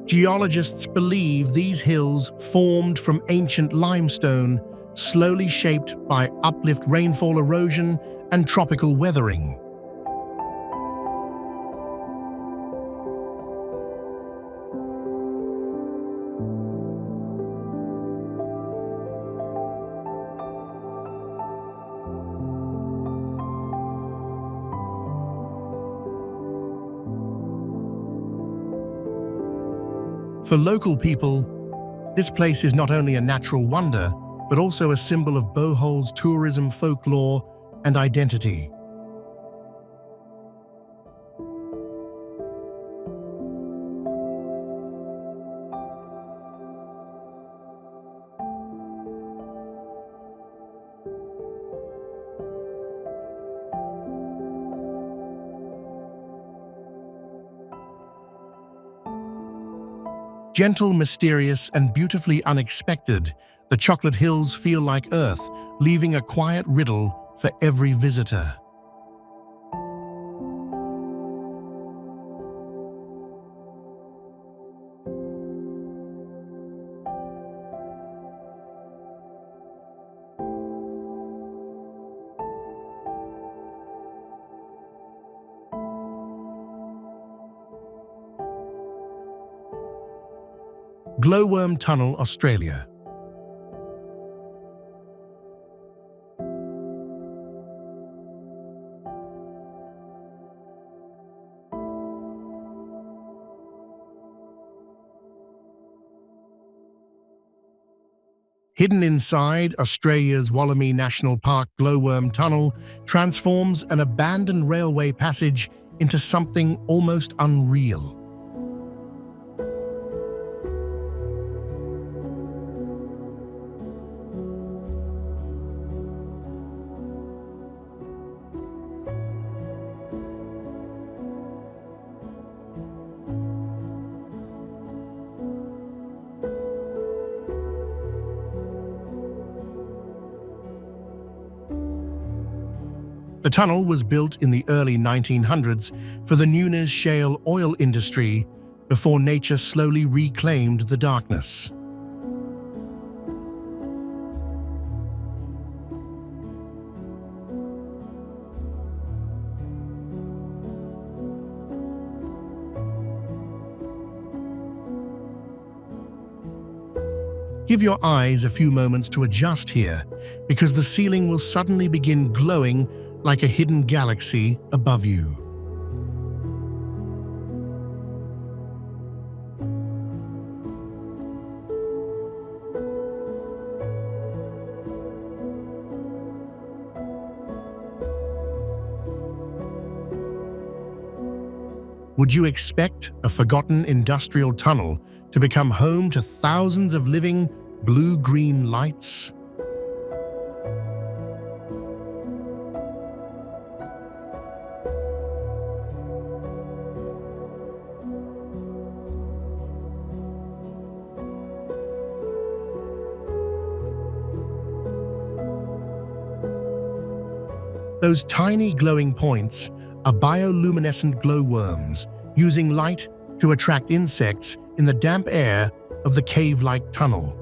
Geologists believe these hills formed from ancient limestone, slowly shaped by uplift rainfall erosion and tropical weathering. For local people, this place is not only a natural wonder, but also a symbol of Bohol's tourism, folklore, and identity. Gentle, mysterious, and beautifully unexpected, the Chocolate Hills feel like Earth, leaving a quiet riddle for every visitor. Glowworm Tunnel, Australia. Hidden inside Australia's Wollemi National Park, Glowworm Tunnel transforms an abandoned railway passage into something almost unreal. The tunnel was built in the early 1900s for the Nunes shale oil industry before nature slowly reclaimed the darkness. Give your eyes a few moments to adjust here, because the ceiling will suddenly begin glowing like a hidden galaxy above you. Would you expect a forgotten industrial tunnel to become home to thousands of living blue-green lights? Those tiny glowing points are bioluminescent glowworms, using light to attract insects in the damp air of the cave-like tunnel.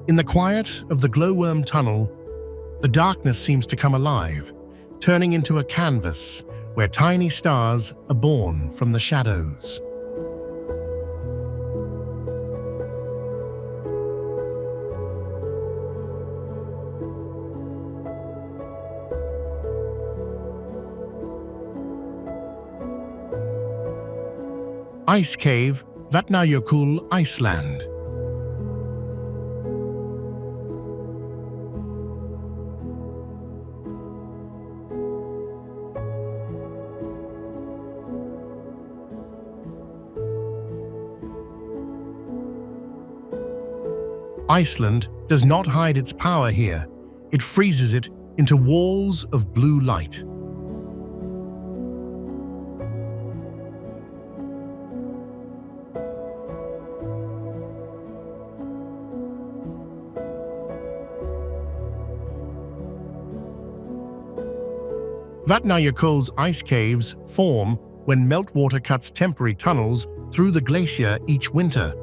In the quiet of the glowworm tunnel, the darkness seems to come alive, turning into a canvas where tiny stars are born from the shadows. Ice Cave, Vatnajökull, Iceland. Iceland does not hide its power here. It freezes it into walls of blue light. Vatnajökull's ice caves form when meltwater cuts temporary tunnels through the glacier each winter.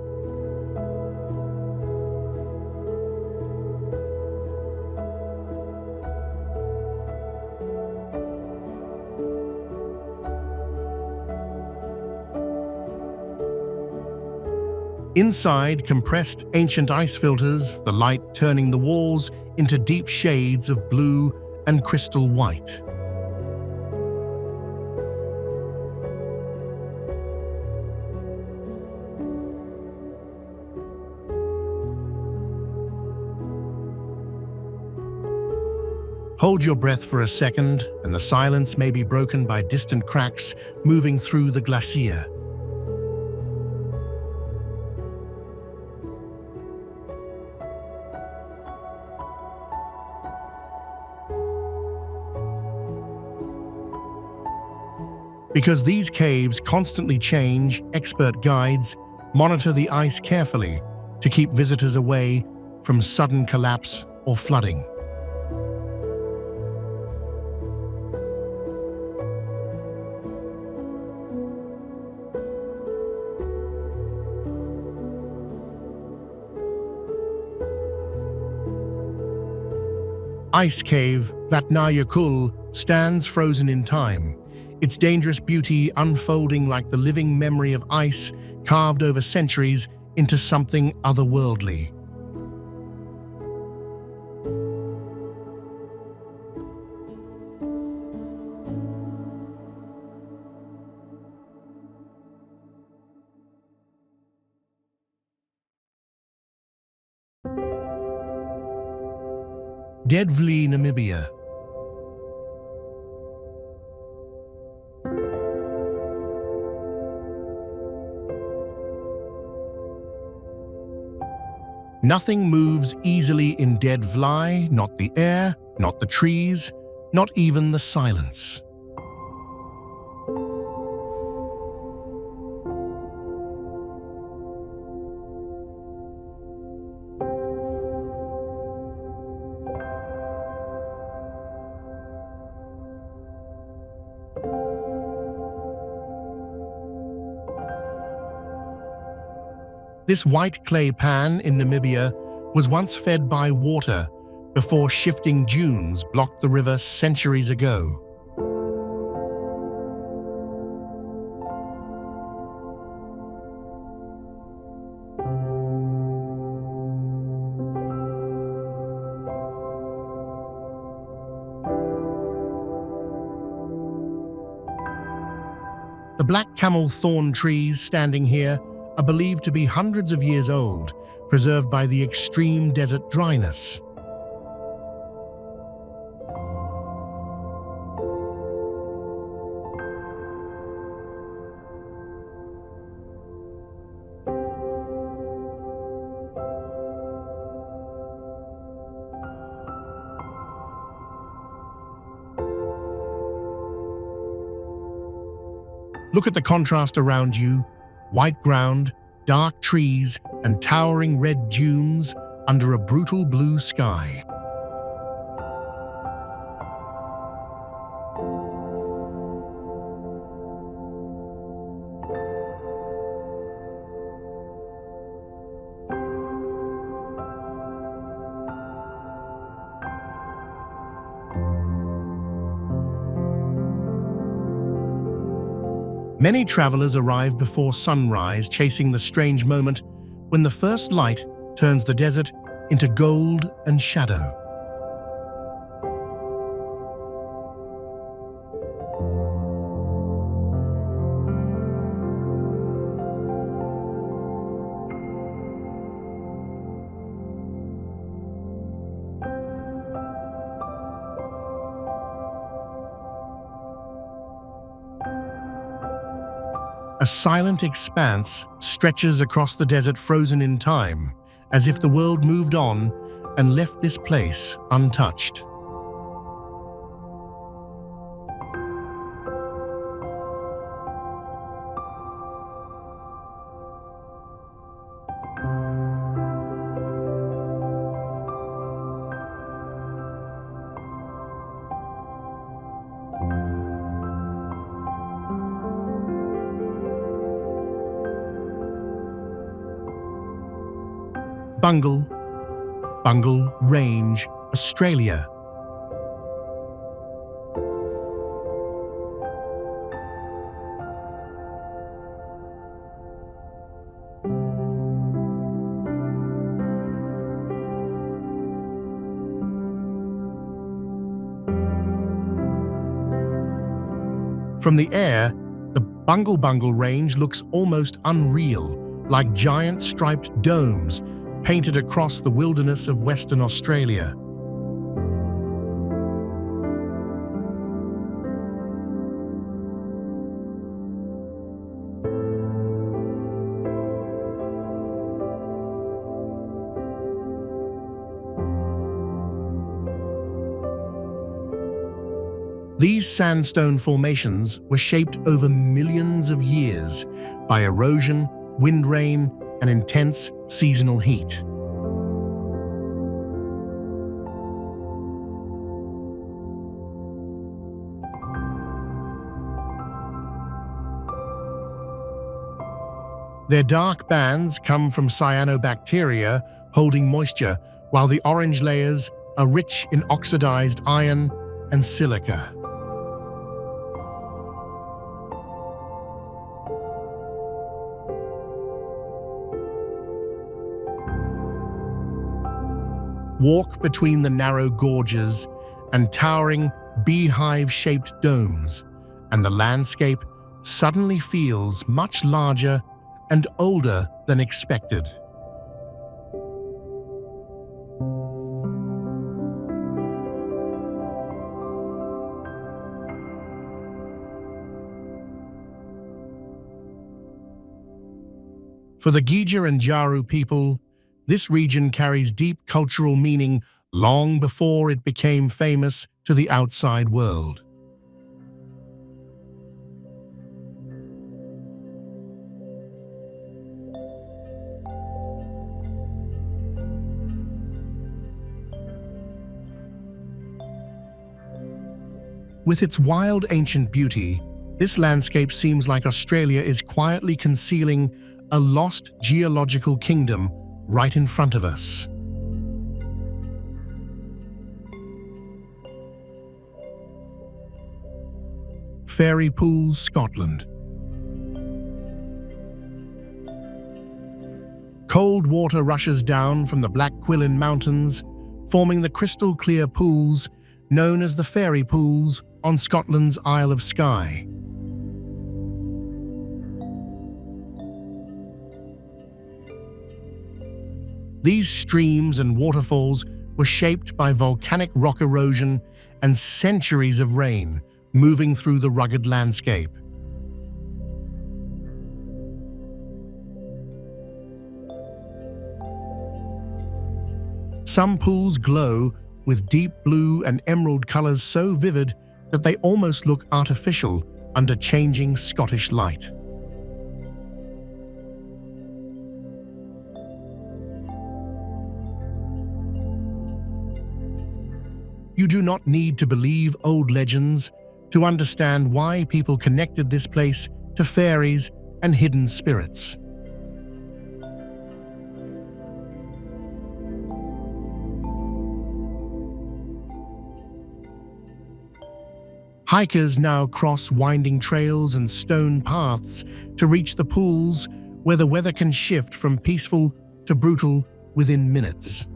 Inside compressed ancient ice filters, the light turning the walls into deep shades of blue and crystal white. Hold your breath for a second, and the silence may be broken by distant cracks moving through the glacier. Because these caves constantly change, expert guides monitor the ice carefully to keep visitors away from sudden collapse or flooding. Ice Cave, Vatnajökull, stands frozen in time, its dangerous beauty unfolding like the living memory of ice carved over centuries into something otherworldly. Deadvley, Namibia. Nothing moves easily in Deadvley, not the air, not the trees, not even the silence. This white clay pan in Namibia was once fed by water before shifting dunes blocked the river centuries ago. The black camel thorn trees standing here are believed to be hundreds of years old, preserved by the extreme desert dryness. Look at the contrast around you. White ground, dark trees, and towering red dunes under a brutal blue sky. Many travelers arrive before sunrise, chasing the strange moment when the first light turns the desert into gold and shadow. A silent expanse stretches across the desert, frozen in time, as if the world moved on and left this place untouched. Bungle Range, Australia. From the air, the Bungle Range looks almost unreal, like giant striped domes painted across the wilderness of Western Australia. These sandstone formations were shaped over millions of years by erosion, wind rain, and intense seasonal heat. Their dark bands come from cyanobacteria holding moisture, while the orange layers are rich in oxidized iron and silica. Walk between the narrow gorges and towering beehive-shaped domes, and the landscape suddenly feels much larger and older than expected. For the Geyser and Jaru people, this region carries deep cultural meaning long before it became famous to the outside world. With its wild ancient beauty, this landscape seems like Australia is quietly concealing a lost geological kingdom right in front of us. Fairy Pools, Scotland. Cold water rushes down from the Black Quillan Mountains, forming the crystal-clear pools known as the Fairy Pools on Scotland's Isle of Skye. These streams and waterfalls were shaped by volcanic rock erosion and centuries of rain moving through the rugged landscape. Some pools glow with deep blue and emerald colors so vivid that they almost look artificial under changing Scottish light. You do not need to believe old legends to understand why people connected this place to fairies and hidden spirits. Hikers now cross winding trails and stone paths to reach the pools where the weather can shift from peaceful to brutal within minutes.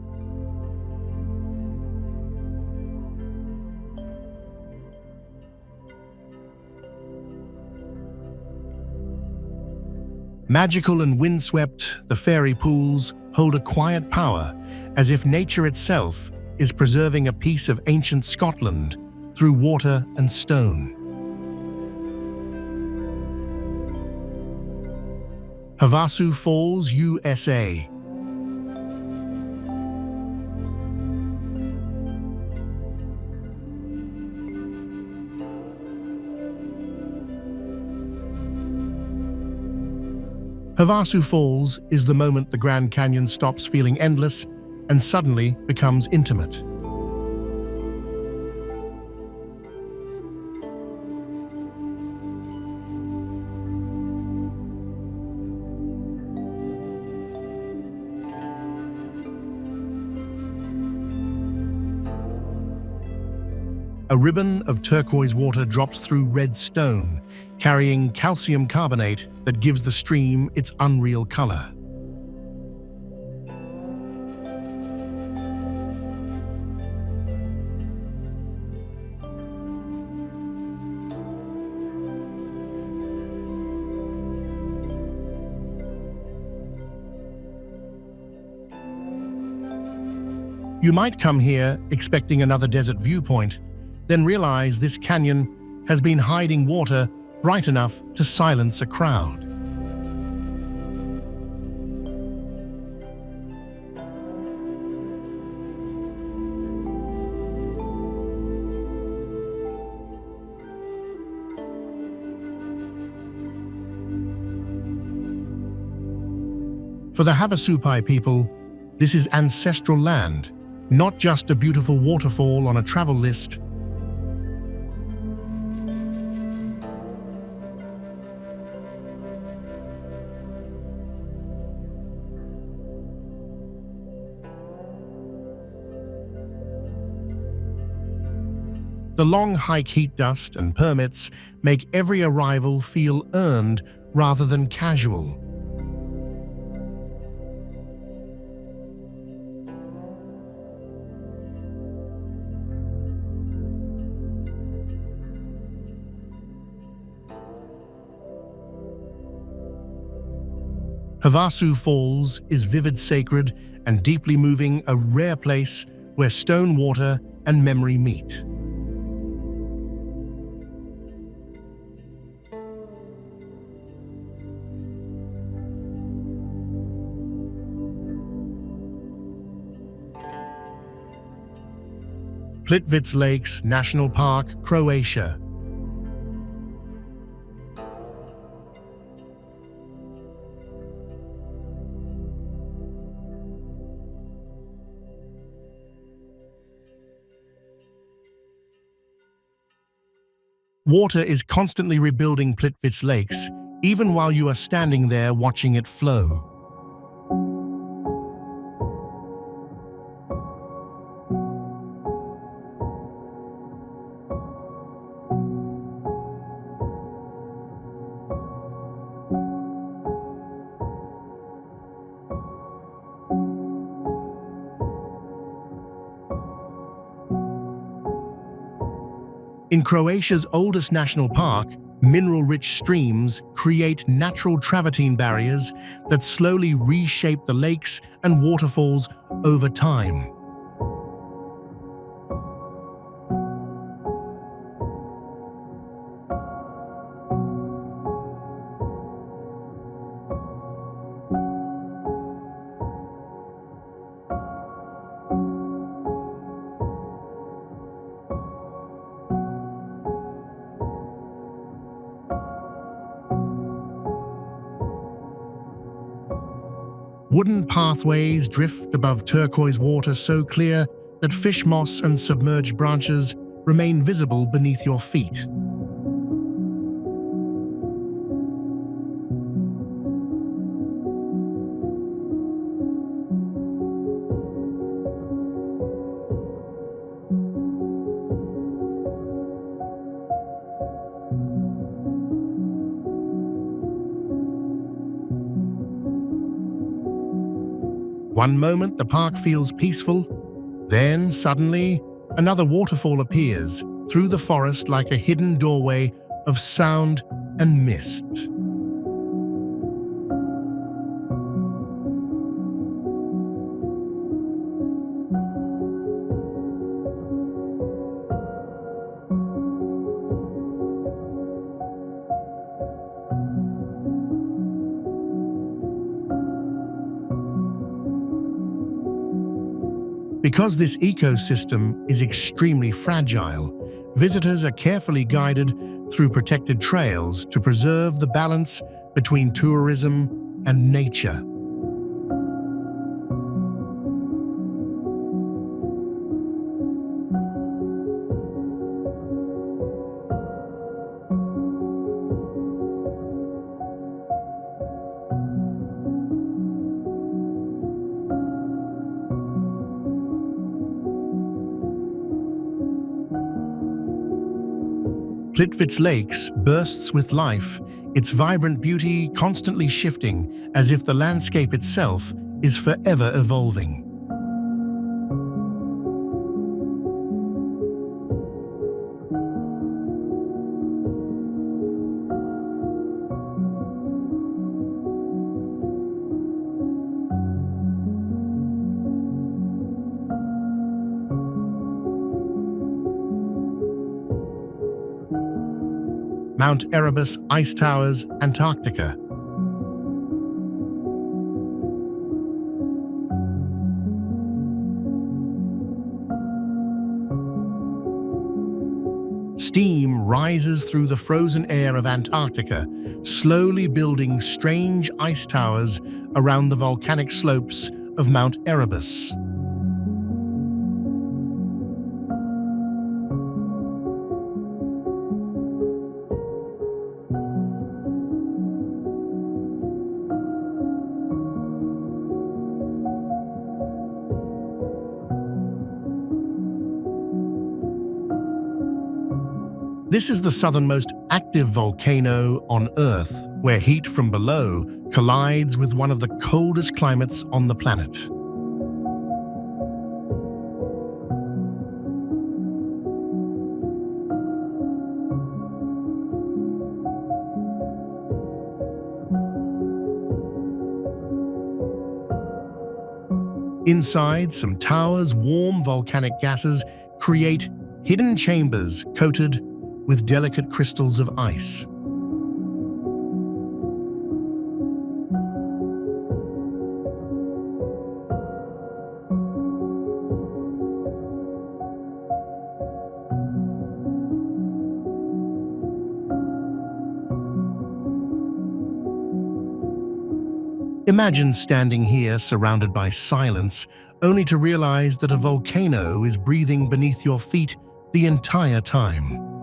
Magical and windswept, the fairy pools hold a quiet power, as if nature itself is preserving a piece of ancient Scotland through water and stone. Havasu Falls, USA. Havasu Falls is the moment the Grand Canyon stops feeling endless and suddenly becomes intimate. A ribbon of turquoise water drops through red stone, carrying calcium carbonate that gives the stream its unreal color. You might come here expecting another desert viewpoint, then realize this canyon has been hiding water bright enough to silence a crowd. For the Havasupai people, this is ancestral land, not just a beautiful waterfall on a travel list. The long hike, heat dust, and permits make every arrival feel earned rather than casual. Havasu Falls is vivid, sacred, and deeply moving, a rare place where stone, water, and memory meet. Plitvice Lakes National Park, Croatia. Water is constantly rebuilding Plitvice Lakes, even while you are standing there watching it flow. In Croatia's oldest national park, mineral-rich streams create natural travertine barriers that slowly reshape the lakes and waterfalls over time. Wooden pathways drift above turquoise water so clear that fish moss and submerged branches remain visible beneath your feet. One moment the park feels peaceful, then suddenly another waterfall appears through the forest like a hidden doorway of sound and mist. Because this ecosystem is extremely fragile, visitors are carefully guided through protected trails to preserve the balance between tourism and nature. Plitvice Lakes bursts with life, its vibrant beauty constantly shifting as if the landscape itself is forever evolving. Mount Erebus Ice Towers, Antarctica. Steam rises through the frozen air of Antarctica, slowly building strange ice towers around the volcanic slopes of Mount Erebus. This is the southernmost active volcano on Earth, where heat from below collides with one of the coldest climates on the planet. Inside some towers, warm volcanic gases create hidden chambers coated with delicate crystals of ice. Imagine standing here surrounded by silence, only to realize that a volcano is breathing beneath your feet the entire time.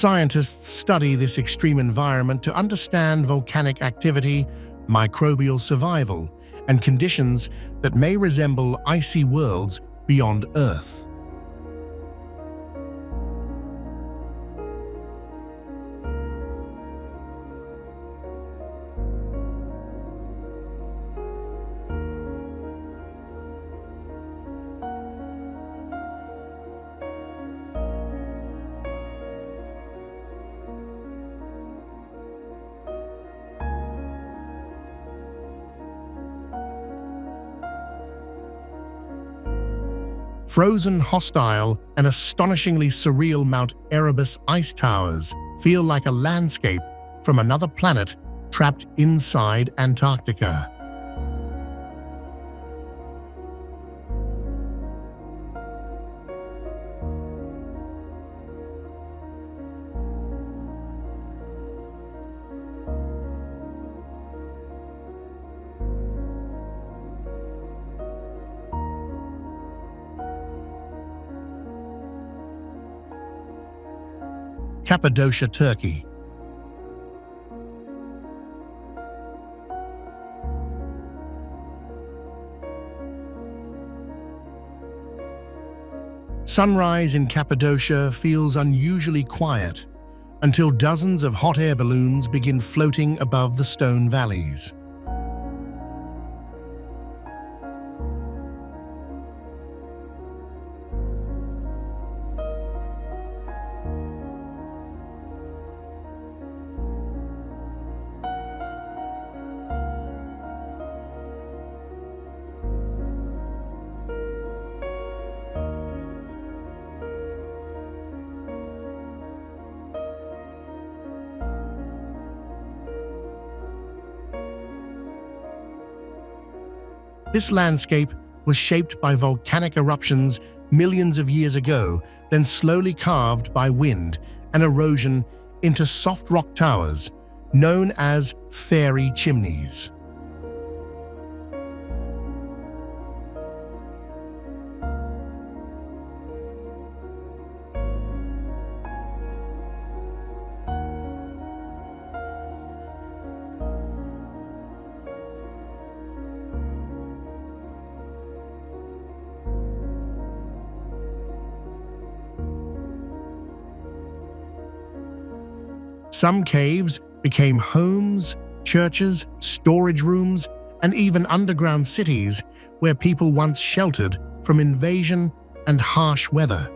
Scientists study this extreme environment to understand volcanic activity, microbial survival, and conditions that may resemble icy worlds beyond Earth. Frozen, hostile, and astonishingly surreal Mount Erebus ice towers feel like a landscape from another planet trapped inside Antarctica. Cappadocia, Turkey. Sunrise in Cappadocia feels unusually quiet until dozens of hot air balloons begin floating above the stone valleys. This landscape was shaped by volcanic eruptions millions of years ago, then slowly carved by wind and erosion into soft rock towers, known as fairy chimneys. Some caves became homes, churches, storage rooms, and even underground cities where people once sheltered from invasion and harsh weather.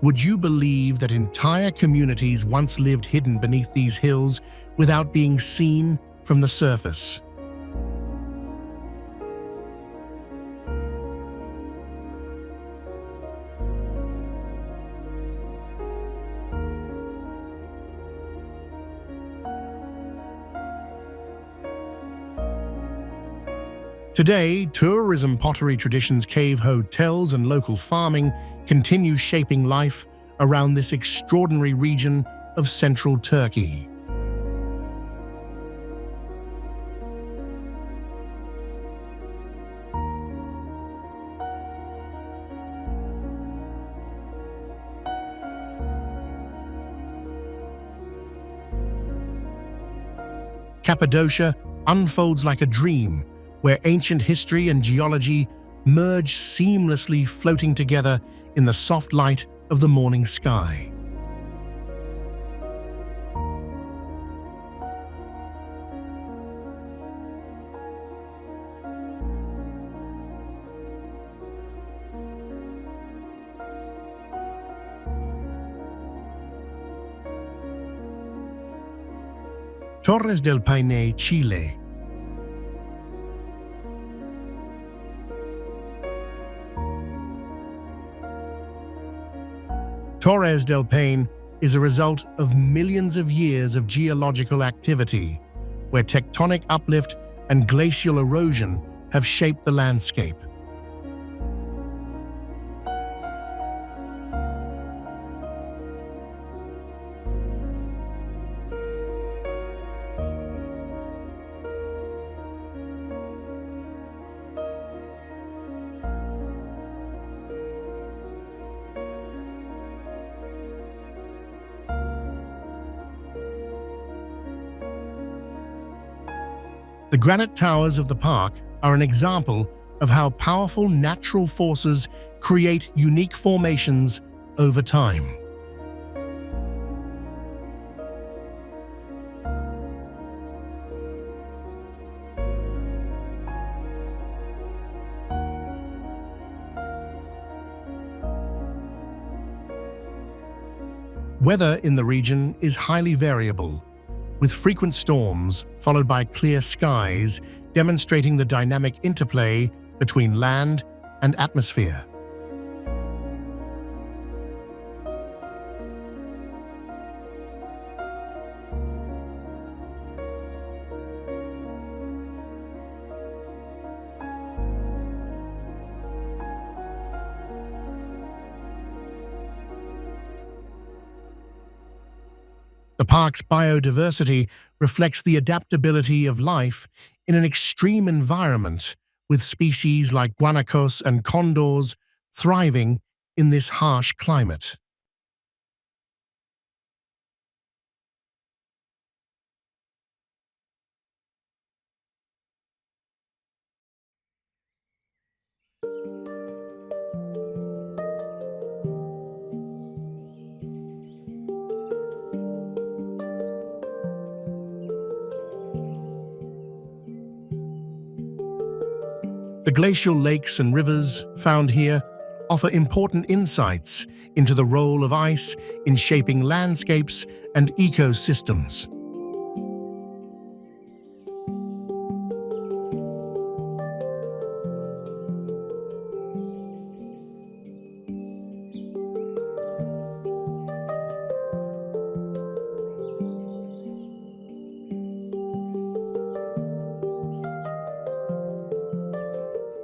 Would you believe that entire communities once lived hidden beneath these hills without being seen from the surface? Today, tourism, pottery traditions, cave hotels, and local farming continue shaping life around this extraordinary region of central Turkey. Cappadocia unfolds like a dream, where ancient history and geology merge seamlessly, floating together in the soft light of the morning sky. Torres del Paine, Chile. Torres del Paine is a result of millions of years of geological activity, where tectonic uplift and glacial erosion have shaped the landscape. The granite towers of the park are an example of how powerful natural forces create unique formations over time. Weather in the region is highly variable, with frequent storms followed by clear skies, demonstrating the dynamic interplay between land and atmosphere. The park's biodiversity reflects the adaptability of life in an extreme environment, with species like guanacos and condors thriving in this harsh climate. The glacial lakes and rivers found here offer important insights into the role of ice in shaping landscapes and ecosystems.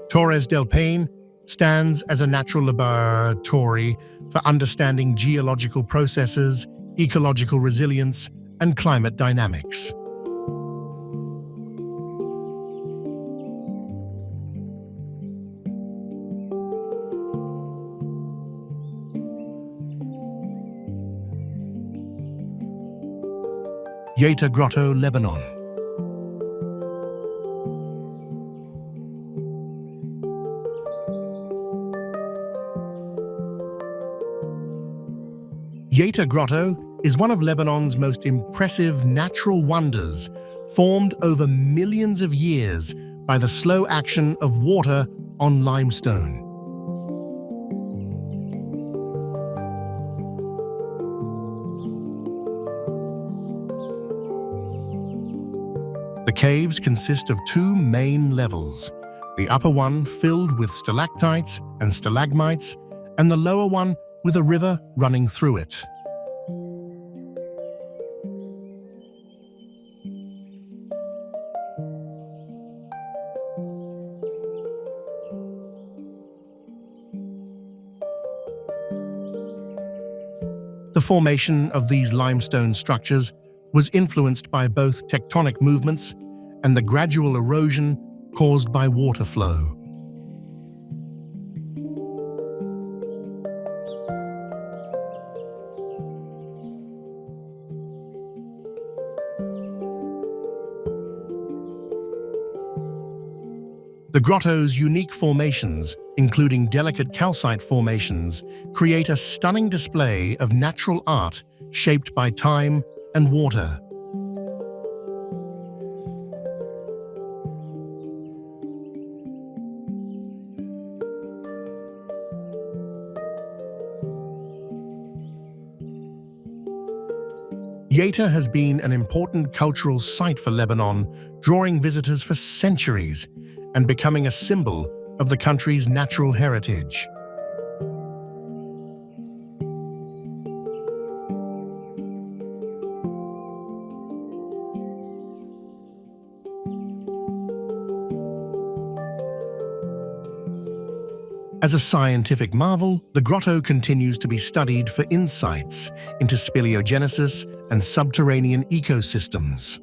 Torres del Paine stands as a natural laboratory for understanding geological processes, ecological resilience, and climate dynamics. Yeter Grotto, Lebanon. Yeter Grotto is one of Lebanon's most impressive natural wonders, formed over millions of years by the slow action of water on limestone. The caves consist of two main levels, the upper one filled with stalactites and stalagmites, and the lower one with a river running through it. The formation of these limestone structures was influenced by both tectonic movements and the gradual erosion caused by water flow. The grotto's unique formations, including delicate calcite formations, create a stunning display of natural art shaped by time and water. Yeter has been an important cultural site for Lebanon, drawing visitors for centuries and becoming a symbol of the country's natural heritage. As a scientific marvel, the grotto continues to be studied for insights into speleogenesis and subterranean ecosystems.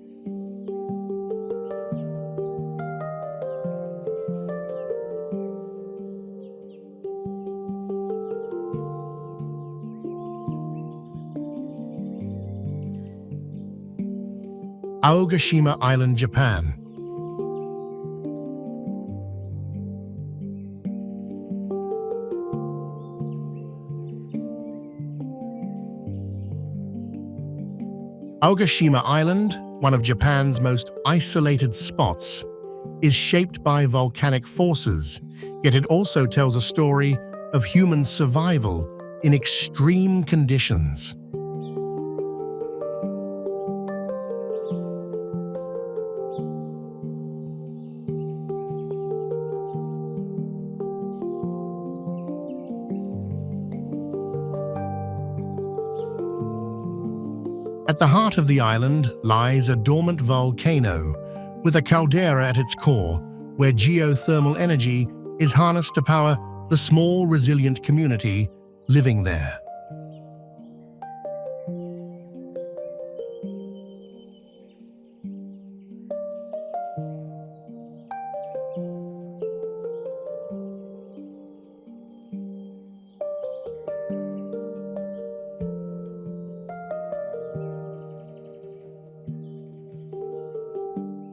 Aogashima Island, Japan. Aogashima Island, one of Japan's most isolated spots, is shaped by volcanic forces, yet it also tells a story of human survival in extreme conditions. At the heart of the island lies a dormant volcano with a caldera at its core, where geothermal energy is harnessed to power the small, resilient community living there.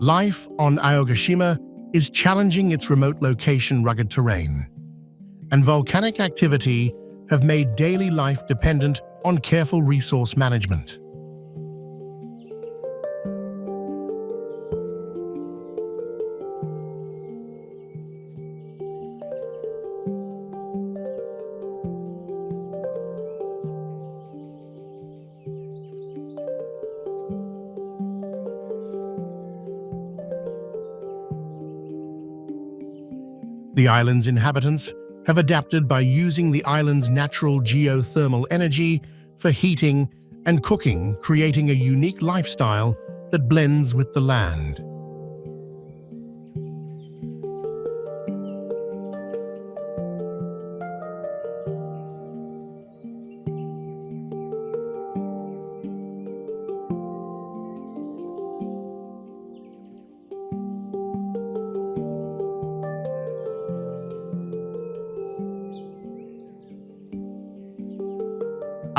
Life on Aogashima is challenging its remote location rugged terrain, and volcanic activity have made daily life dependent on careful resource management. The island's inhabitants have adapted by using the island's natural geothermal energy for heating and cooking, creating a unique lifestyle that blends with the land.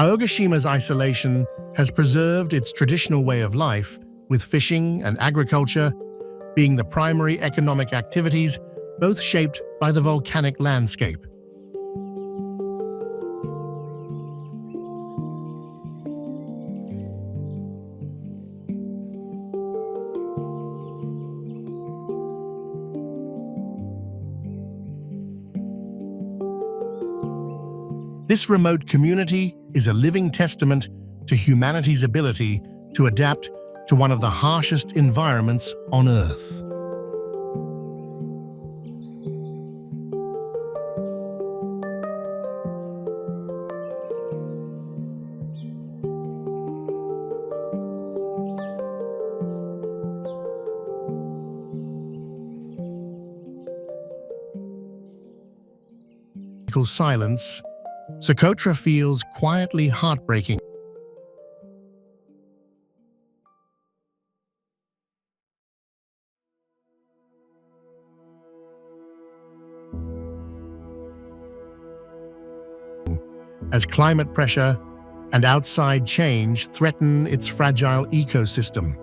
Aogashima's isolation has preserved its traditional way of life, with fishing and agriculture being the primary economic activities, both shaped by the volcanic landscape. This remote community is a living testament to humanity's ability to adapt to one of the harshest environments on Earth. Silence, Socotra feels quietly heartbreaking. As climate pressure and outside change threaten its fragile ecosystem.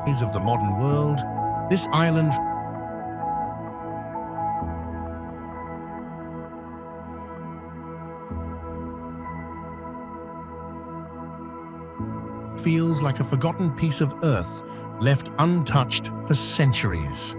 of the modern world, this island feels like a forgotten piece of earth left untouched for centuries.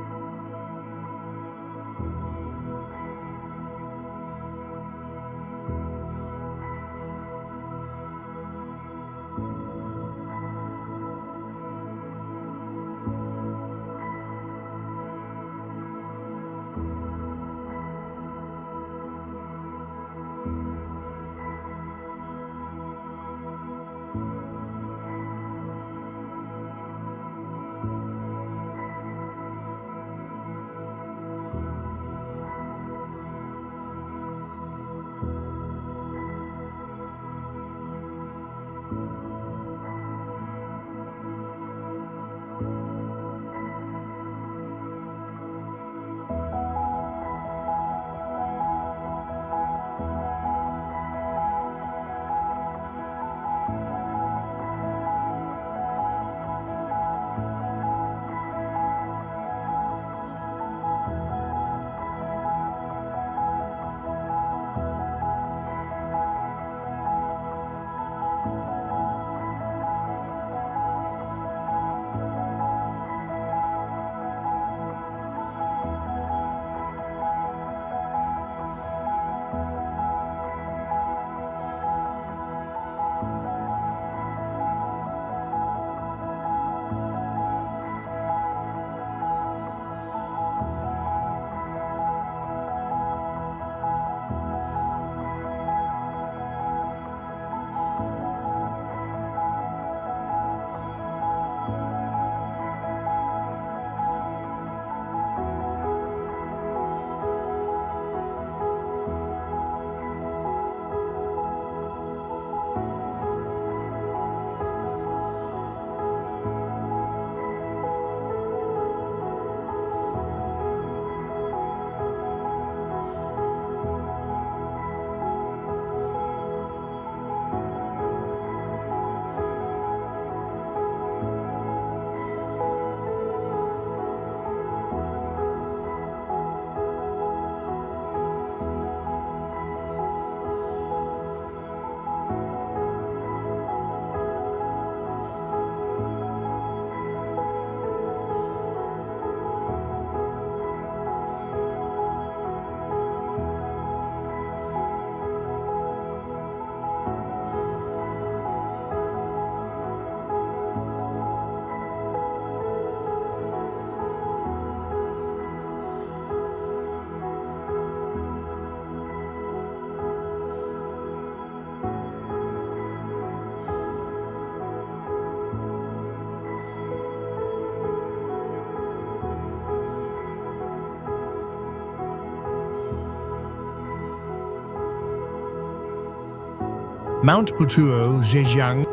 Mount Putuo, Zhejiang,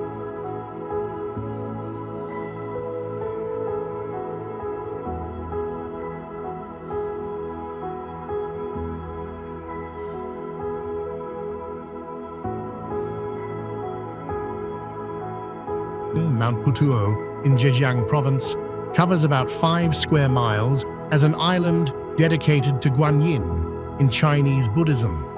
Mount Putuo in Zhejiang province covers about 5 square miles as an island dedicated to Guanyin in Chinese Buddhism.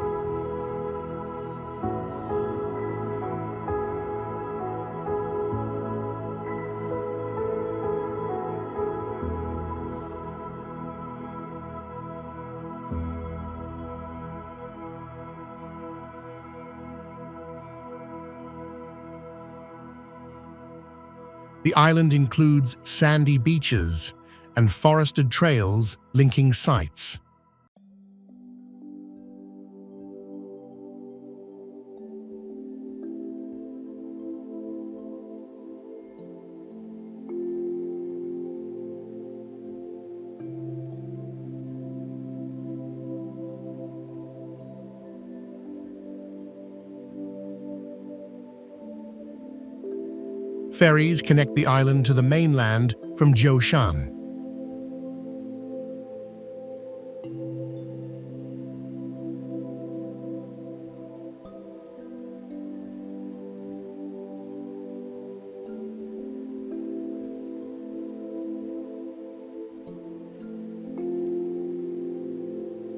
The island includes sandy beaches and forested trails linking sites. Ferries connect the island to the mainland from Zhoushan.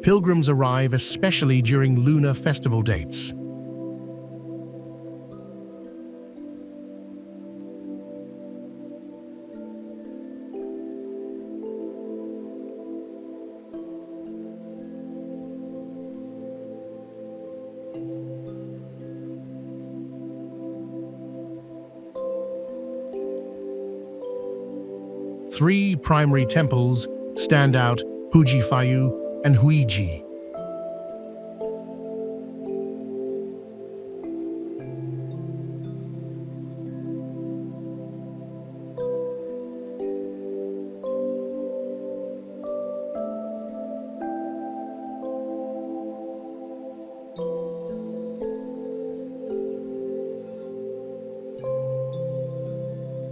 Pilgrims arrive especially during lunar festival dates. Three primary temples stand out: Hujifayu and Huiji.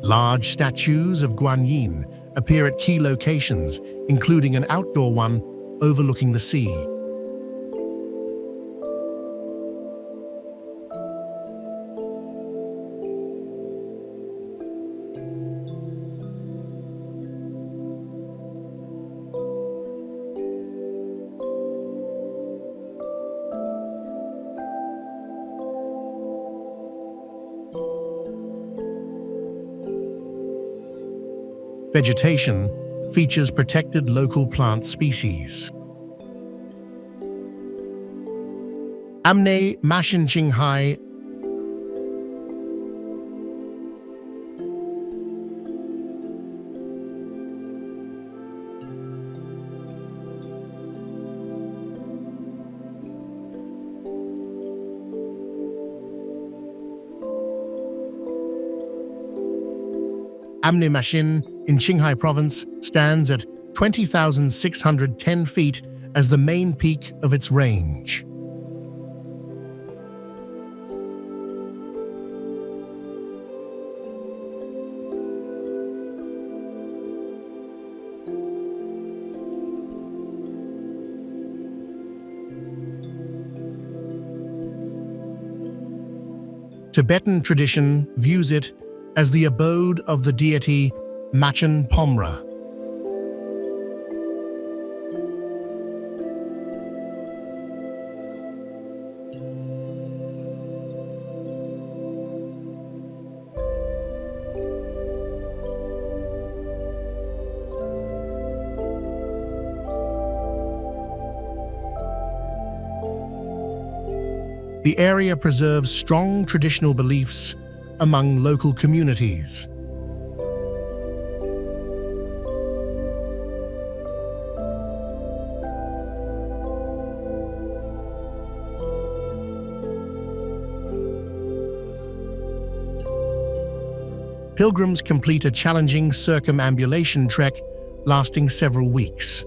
Large statues of Guanyin appear at key locations, including an outdoor one overlooking the sea. Vegetation features protected local plant species. Amne Mashin Qinghai Amne Mashin in Qinghai Province stands at 20,610 feet as the main peak of its range. Tibetan tradition views it as the abode of the deity Machen Pomra. The area preserves strong traditional beliefs among local communities. Pilgrims complete a challenging circumambulation trek lasting several weeks.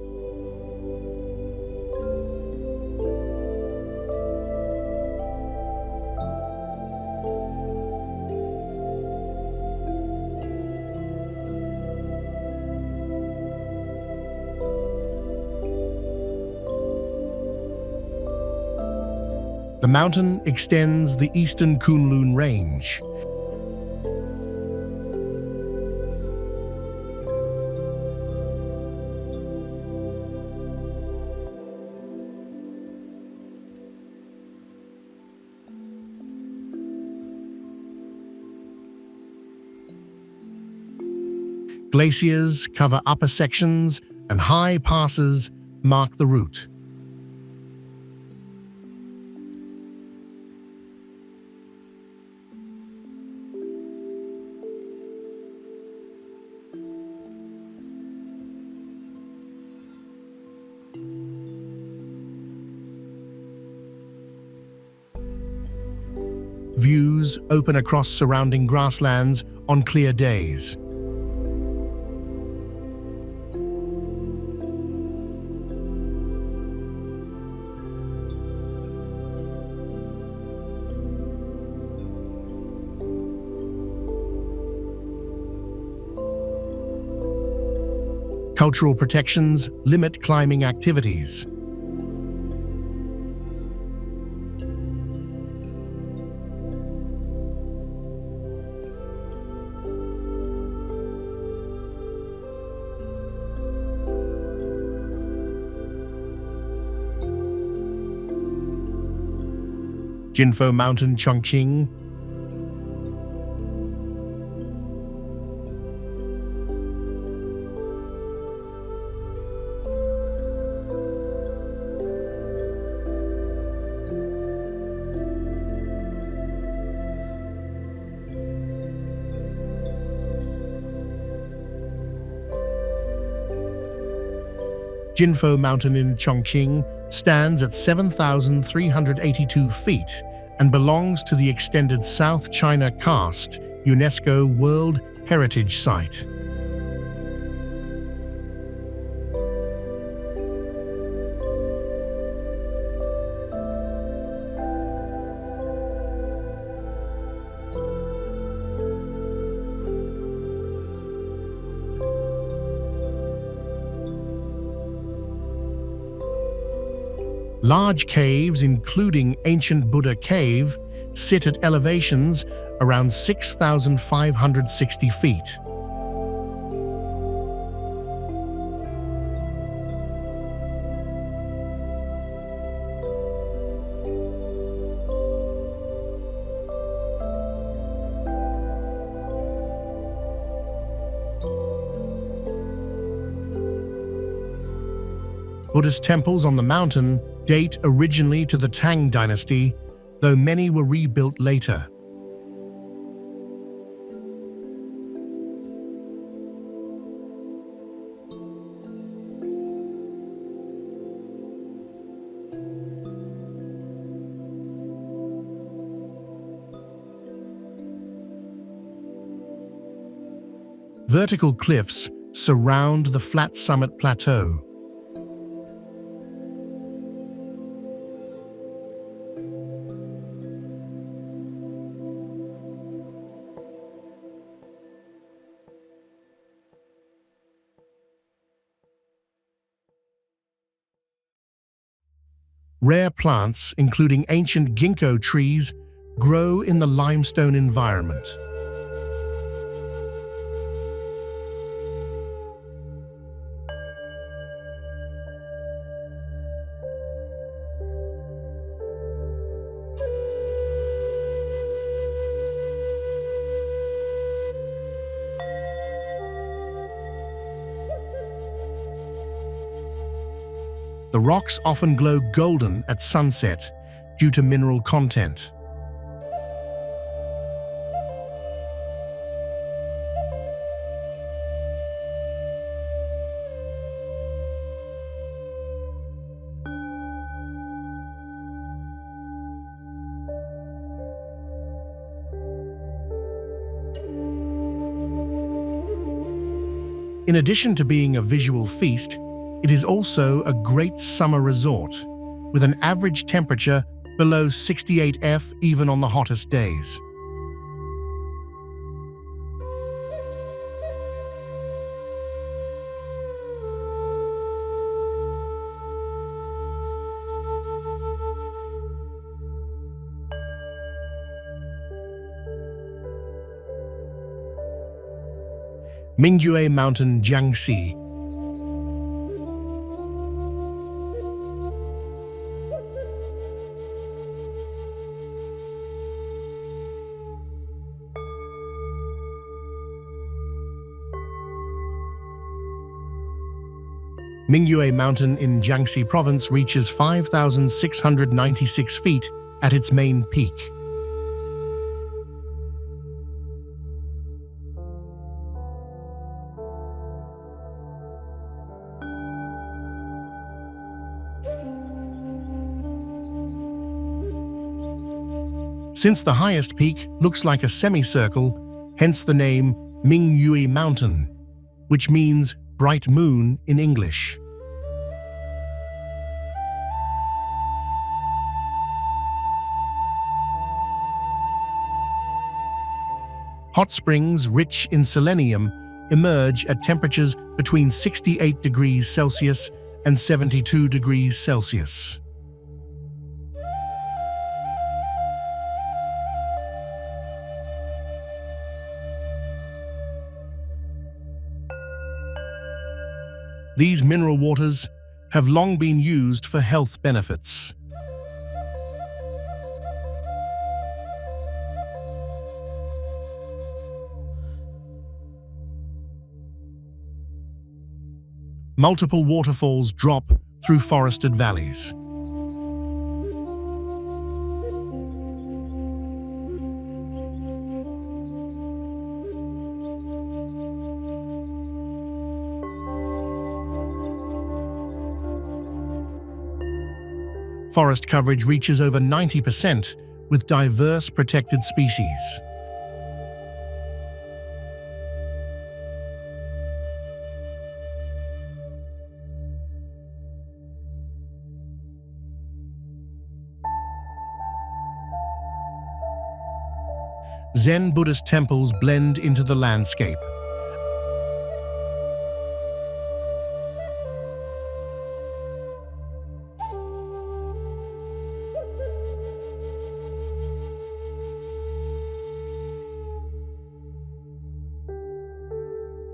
The mountain extends the eastern Kunlun Range. Glaciers cover upper sections and high passes mark the route. Views open across surrounding grasslands on clear days. Cultural protections limit climbing activities. Jinfo Mountain, Chongqing. Jinfo Mountain in Chongqing stands at 7,382 feet and belongs to the extended South China Karst UNESCO World Heritage Site. Large caves, including Ancient Buddha Cave, sit at elevations around 6,560 feet. Buddhist temples on the mountain date originally to the Tang dynasty, though many were rebuilt later. Vertical cliffs surround the flat summit plateau. Rare plants, including ancient ginkgo trees, grow in the limestone environment. The rocks often glow golden at sunset due to mineral content. In addition to being a visual feast, it is also a great summer resort, with an average temperature below 68 degrees even on the hottest days. Mingyue Mountain, Jiangxi. Mingyue Mountain in Jiangxi Province reaches 5,696 feet at its main peak. Since the highest peak looks like a semicircle, hence the name Mingyue Mountain, which means bright moon in English. Hot springs rich in selenium emerge at temperatures between 68 degrees Celsius and 72 degrees Celsius. These mineral waters have long been used for health benefits. Multiple waterfalls drop through forested valleys. Forest coverage reaches over 90% with diverse protected species. Zen Buddhist temples blend into the landscape.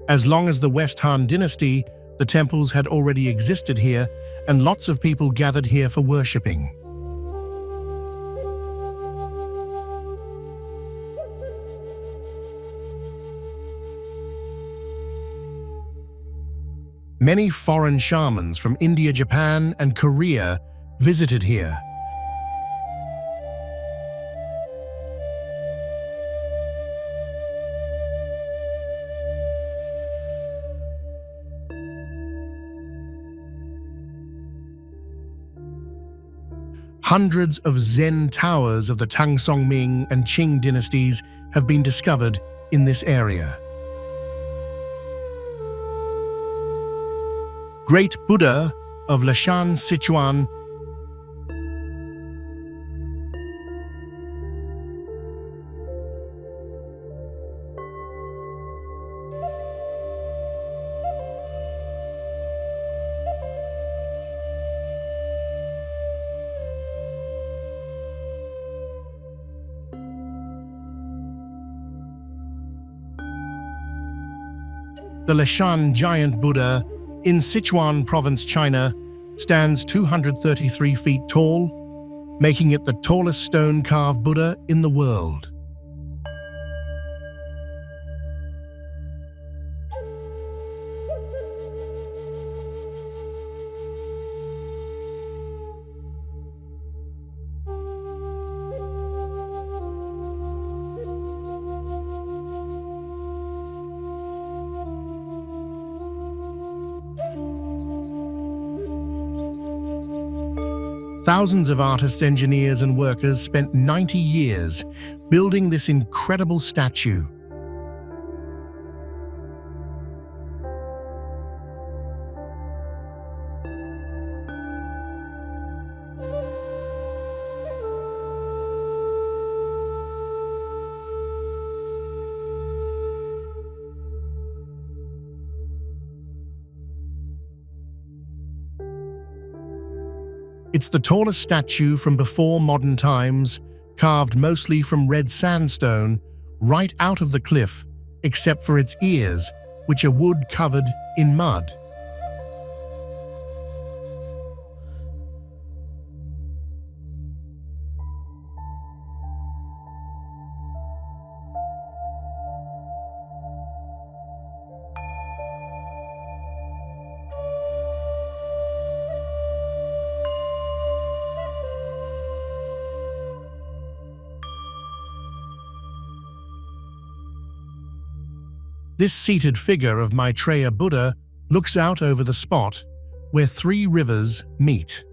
As long as the West Han dynasty, the temples had already existed here, and lots of people gathered here for worshipping. Many foreign shamans from India, Japan, and Korea visited here. Hundreds of Zen towers of the Tang Songming and Qing dynasties have been discovered in this area. Great Buddha of Lashan, Sichuan. The Lashan giant Buddha in Sichuan Province, China, stands 233 feet tall, making it the tallest stone-carved Buddha in the world. Thousands of artists, engineers, and workers spent 90 years building this incredible statue. It's the tallest statue from before modern times, carved mostly from red sandstone, right out of the cliff, except for its ears, which are wood covered in mud. This seated figure of Maitreya Buddha looks out over the spot where three rivers meet.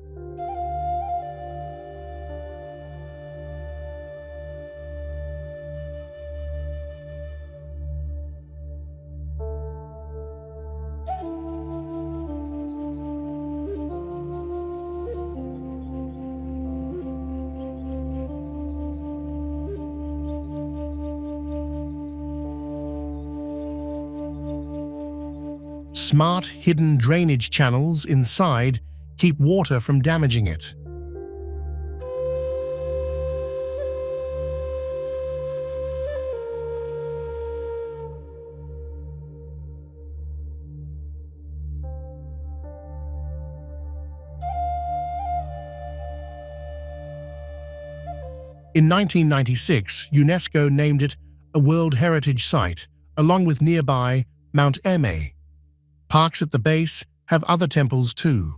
Smart, hidden drainage channels inside keep water from damaging it. In 1996, UNESCO named it a World Heritage Site, along with nearby Mount Eme. Parks at the base have other temples too.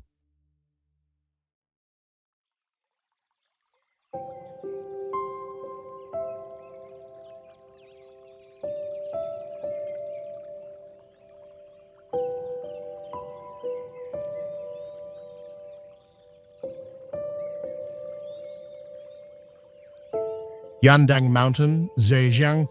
Yandang Mountain, Zhejiang.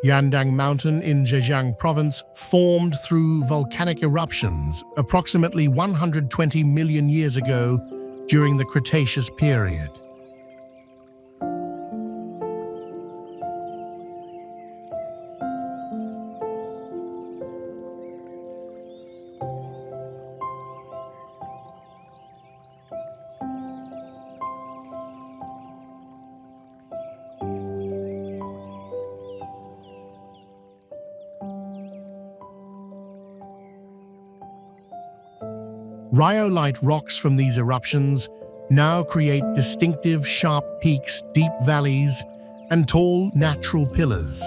Yandang Mountain in Zhejiang province formed through volcanic eruptions approximately 120 million years ago during the Cretaceous period. Rhyolite rocks from these eruptions now create distinctive sharp peaks, deep valleys, and tall natural pillars.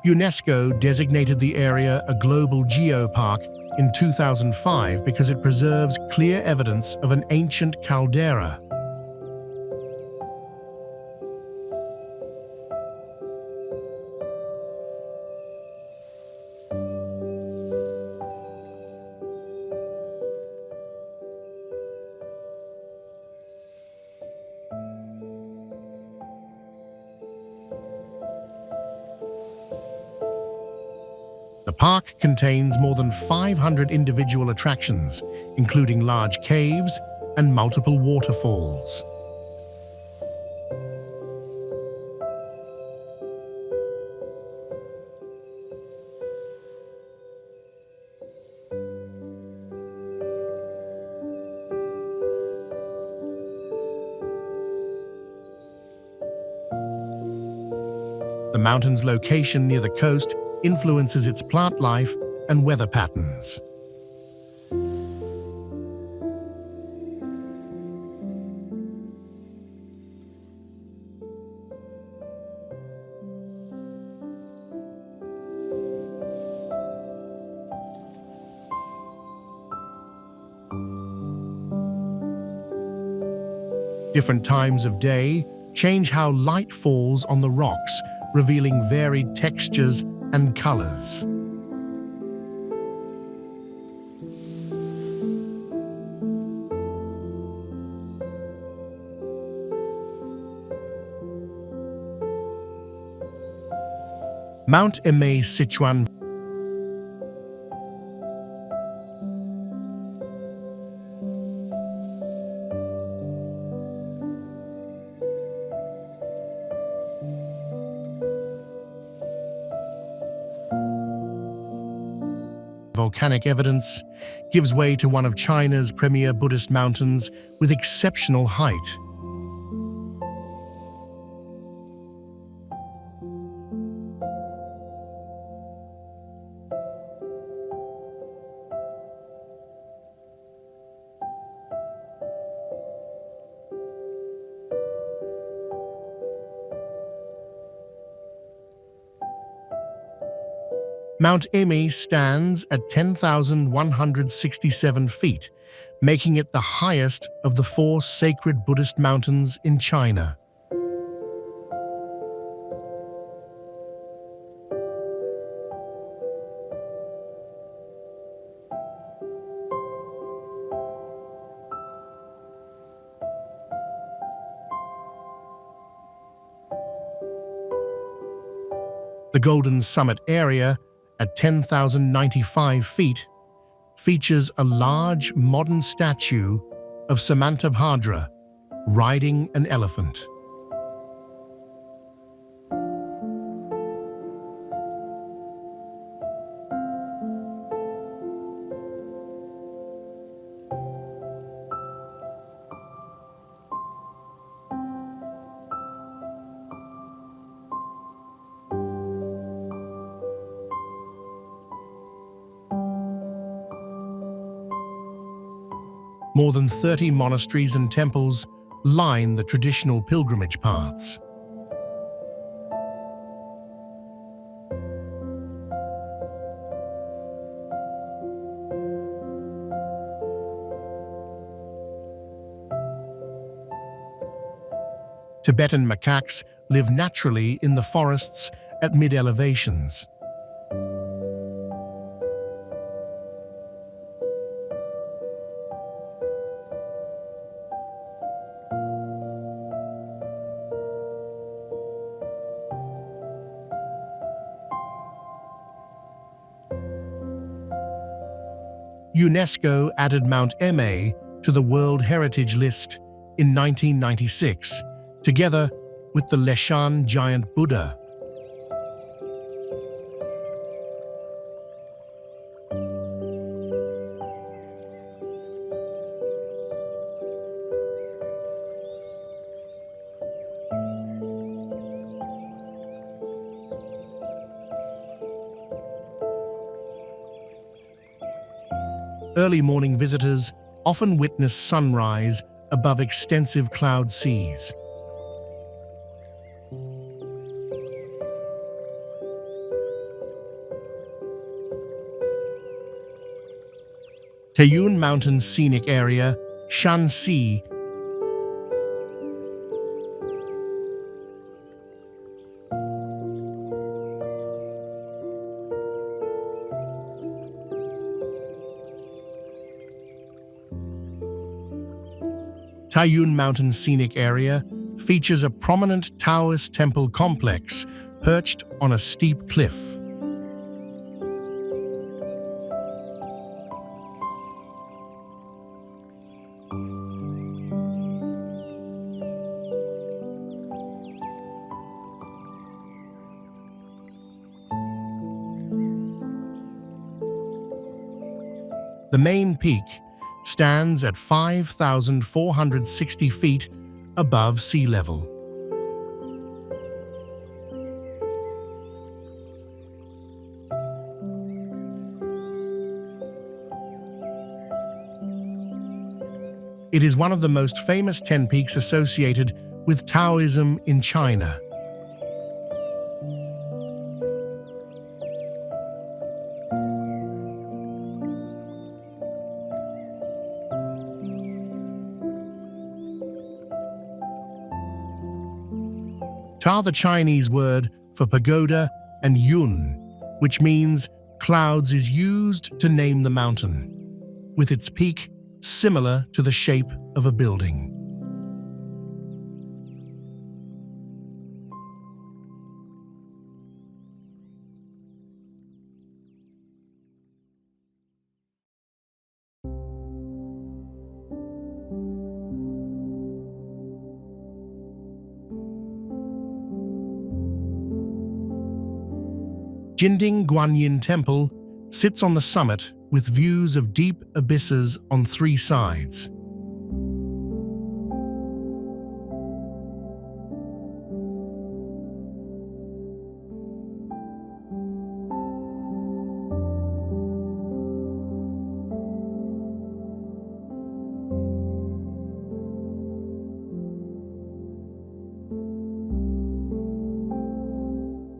UNESCO designated the area a global geopark in 2005 because it preserves clear evidence of an ancient caldera. The park contains more than 500 individual attractions, including large caves and multiple waterfalls. The mountain's location near the coast influences its plant life and weather patterns. Different times of day change how light falls on the rocks, revealing varied textures and colors. Mount Emei, Sichuan. Volcanic evidence gives way to one of China's premier Buddhist mountains with exceptional height. Mount Emei stands at 10,167 feet, making it the highest of the 4 sacred Buddhist mountains in China. The Golden Summit area, at 10,095 feet, features a large modern statue of Samantabhadra riding an elephant. More than 30 monasteries and temples line the traditional pilgrimage paths. Tibetan macaques live naturally in the forests at mid-elevations. UNESCO added Mount Eme to the World Heritage List in 1996, together with the Leshan giant Buddha. Early morning visitors often witness sunrise above extensive cloud seas. Taiyuan Mountains Scenic Area, Shanxi, Taiyuan Mountains Scenic Area features a prominent Taoist temple complex perched on a steep cliff. The main peak stands at 5,460 feet above sea level. It is one of the most famous 10 peaks associated with Taoism in China. Ta, the Chinese word for pagoda, and yun, which means clouds, is used to name the mountain, with its peak similar to the shape of a building. Jinding Guanyin Temple sits on the summit with views of deep abysses on 3 sides.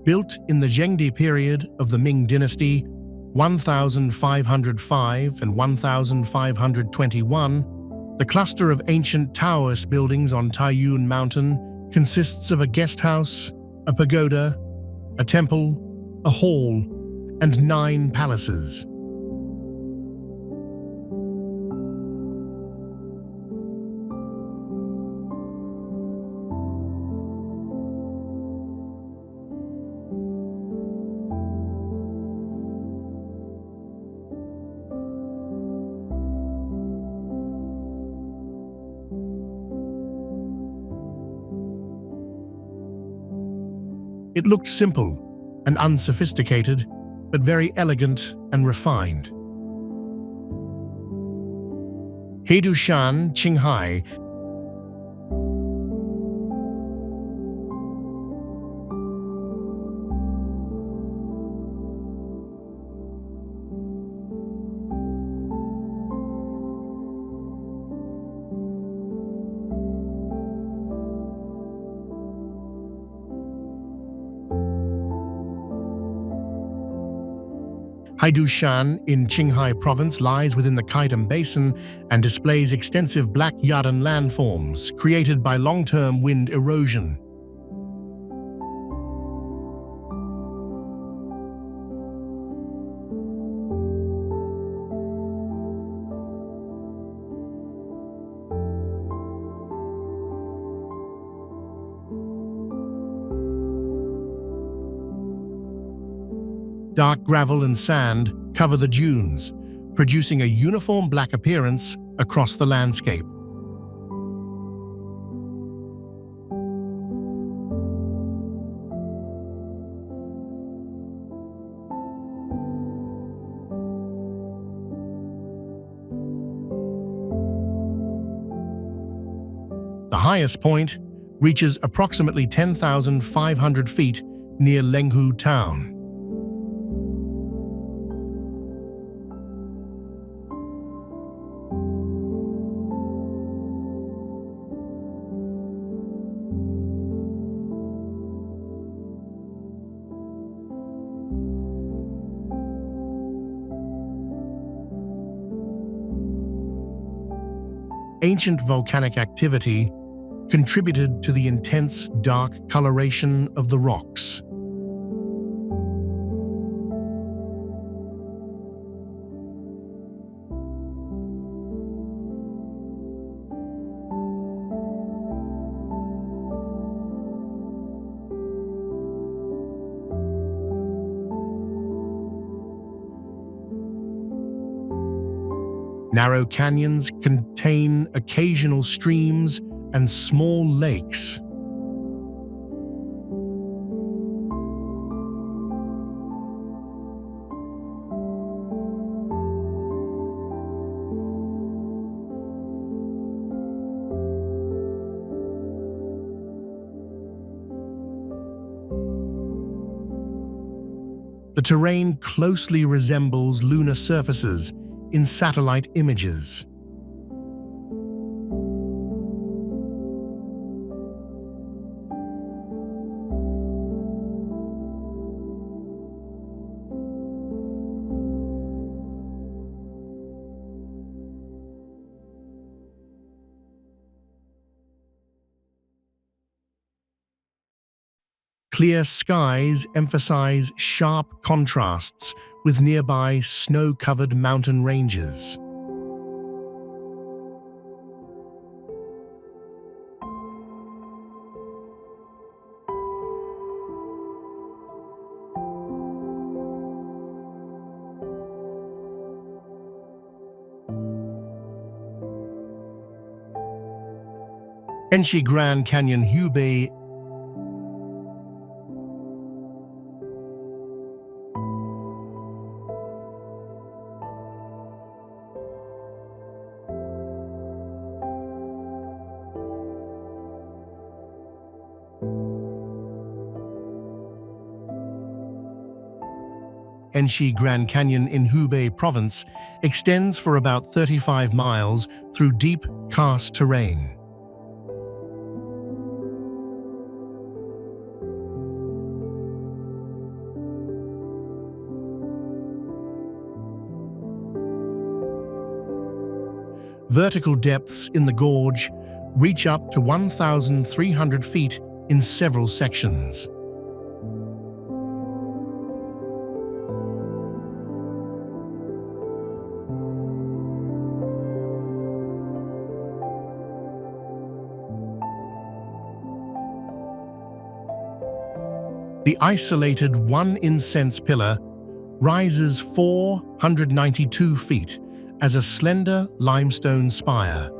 Built in the Zhengde period of the Ming Dynasty, 1505 and 1521, the cluster of ancient Taoist buildings on Taiyuan Mountain consists of a guest house, a pagoda, a temple, a hall, and 9 palaces. It looked simple and unsophisticated, but very elegant and refined. Heidushan, Qinghai. Haidushan in Qinghai province lies within the Kaidam Basin and displays extensive black Yadan landforms created by long-term wind erosion. Dark gravel and sand cover the dunes, producing a uniform black appearance across the landscape. The highest point reaches approximately 10,500 feet near Lençóis town. Ancient volcanic activity contributed to the intense dark coloration of the rocks. Narrow canyons contain occasional streams and small lakes. The terrain closely resembles lunar surfaces in satellite images. Clear skies emphasize sharp contrasts with nearby snow-covered mountain ranges. Enshi Grand Canyon Hubei Enshi Grand Canyon in Hubei province extends for about 35 miles through deep karst terrain. Vertical depths in the gorge reach up to 1,300 feet in several sections. The isolated one incense pillar rises 492 feet as a slender limestone spire.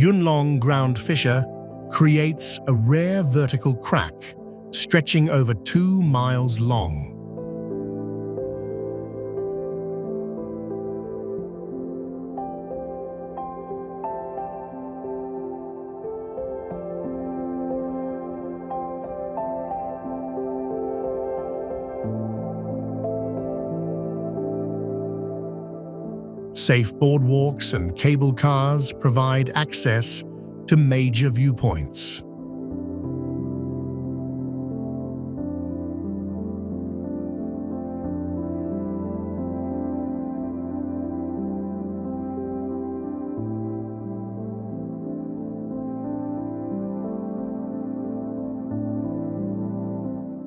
Yunlong ground fissure creates a rare vertical crack stretching over 2 miles long. Safe boardwalks and cable cars provide access to major viewpoints.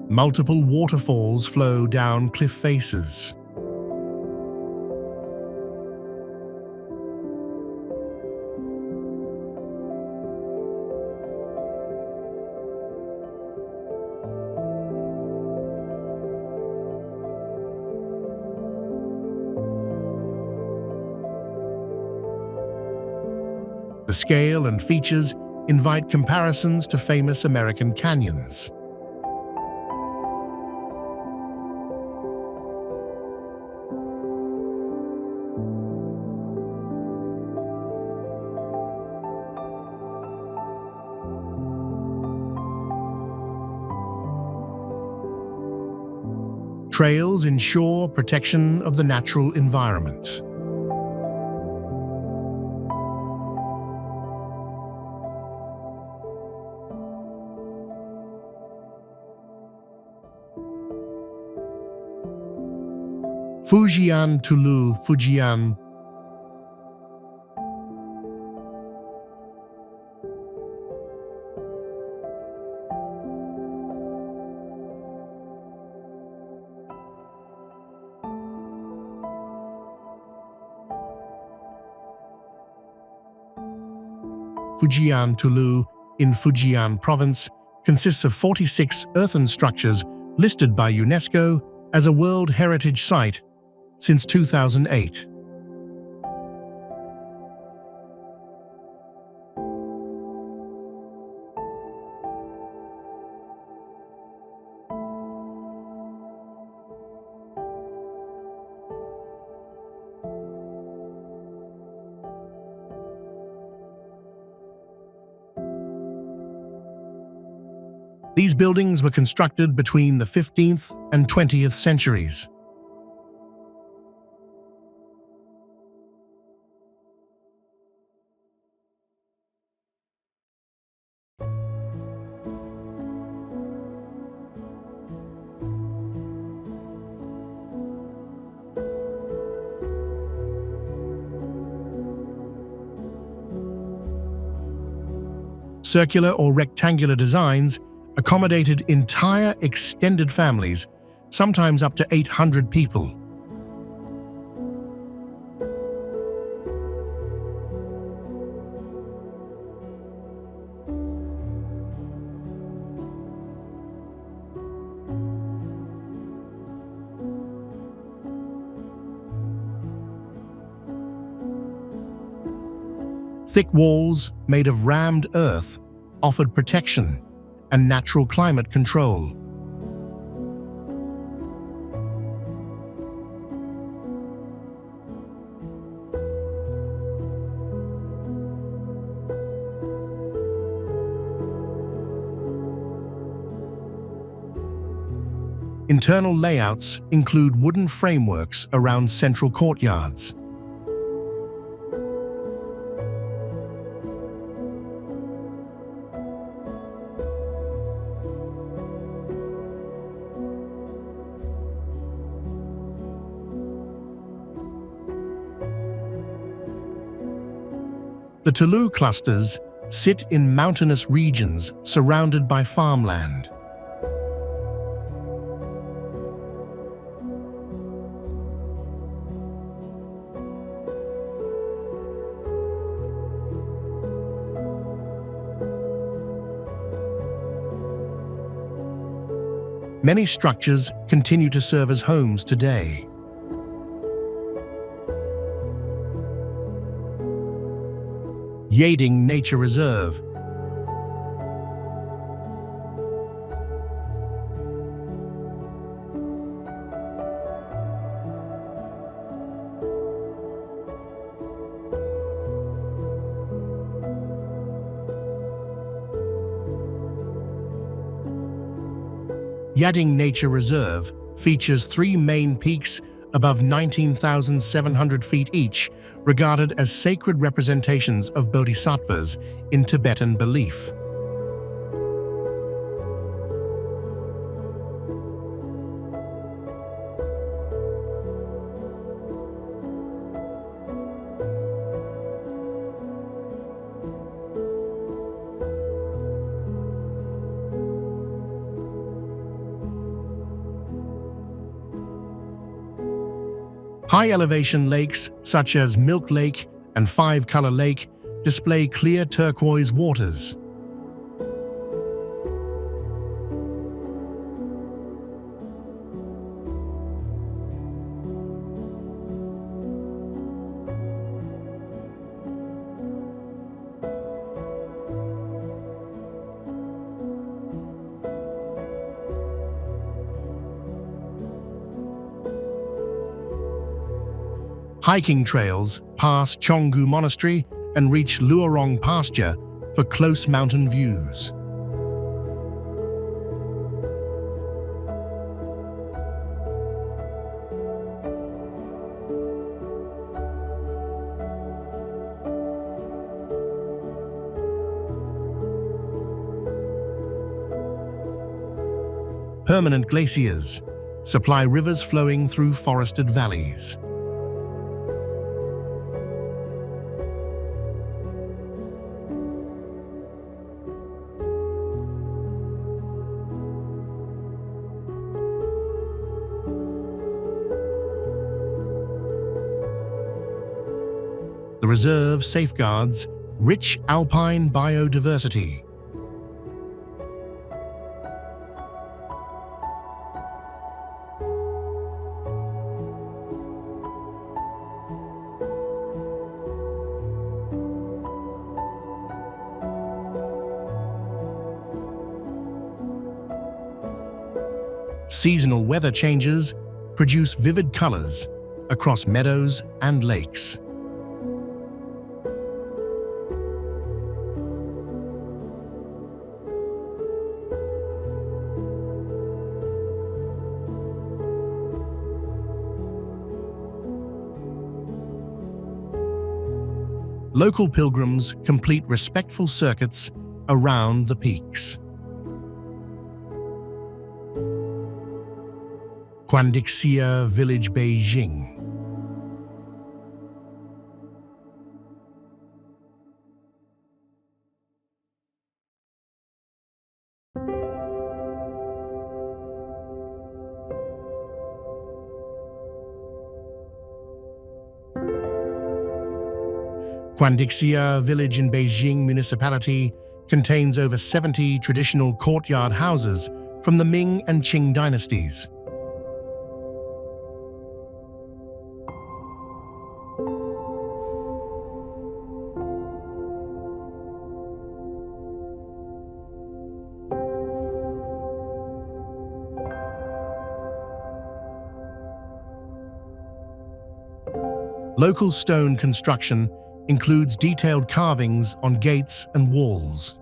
Multiple waterfalls flow down cliff faces. The scale and features invite comparisons to famous American canyons. Trails ensure protection of the natural environment. Fujian Tulu, Fujian. Fujian Tulu in Fujian Province consists of 46 earthen structures listed by UNESCO as a World Heritage Site since 2008. These buildings were constructed between the 15th and 20th centuries. Circular or rectangular designs accommodated entire extended families, sometimes up to 800 people. Thick walls made of rammed earth offered protection and natural climate control. Internal layouts include wooden frameworks around central courtyards. The Tulu clusters sit in mountainous regions surrounded by farmland. Many structures continue to serve as homes today. Yading Nature Reserve. Yading Nature Reserve features 3 main peaks above 19,700 feet each, regarded as sacred representations of bodhisattvas in Tibetan belief. High-elevation lakes, such as Milk Lake and Five Color Lake, display clear turquoise waters. Hiking trails pass Chonggu Monastery and reach Luorong pasture for close mountain views. Permanent glaciers supply rivers flowing through forested valleys. The reserve safeguards rich alpine biodiversity. Seasonal weather changes produce vivid colors across meadows and lakes. Local pilgrims complete respectful circuits around the peaks. Quandixia Village, Beijing. Quandixia Village in Beijing Municipality contains over 70 traditional courtyard houses from the Ming and Qing dynasties. Local stone construction includes detailed carvings on gates and walls.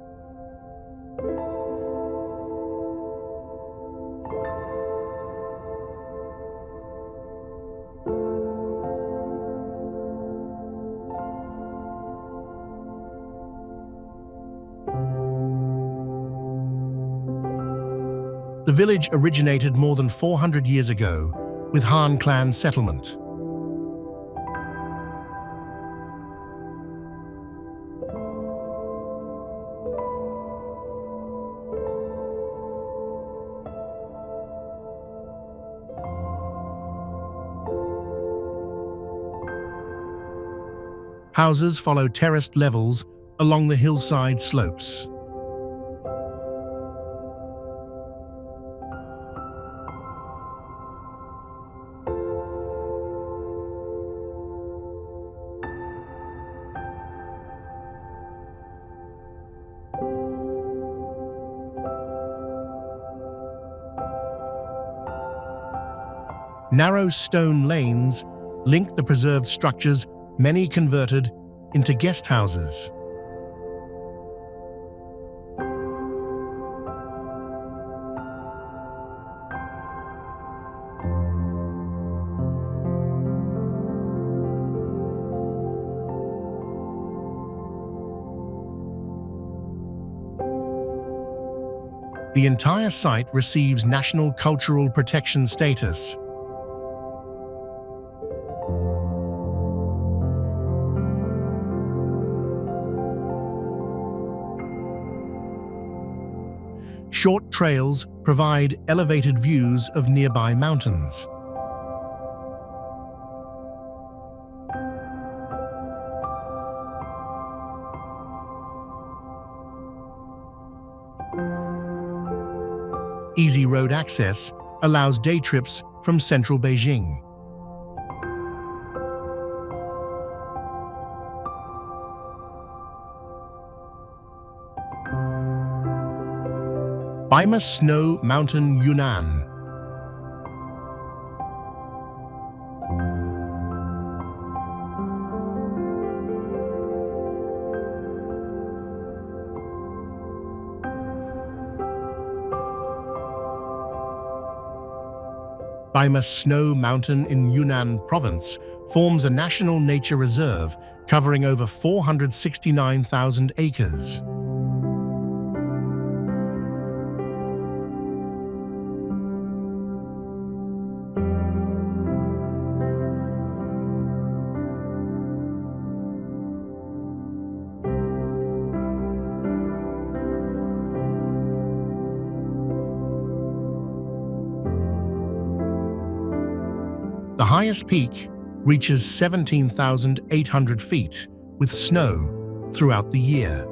The village originated more than 400 years ago with Han clan settlement. Houses follow terraced levels along the hillside slopes. Narrow stone lanes link the preserved structures, many converted into guest houses. The entire site receives National Cultural Protection status. Short trails provide elevated views of nearby mountains. Easy road access allows day trips from central Beijing. Bima Snow Mountain, Yunnan. Bima Snow Mountain in Yunnan Province forms a national nature reserve covering over 469,000 acres. The highest peak reaches 17,800 feet, with snow throughout the year.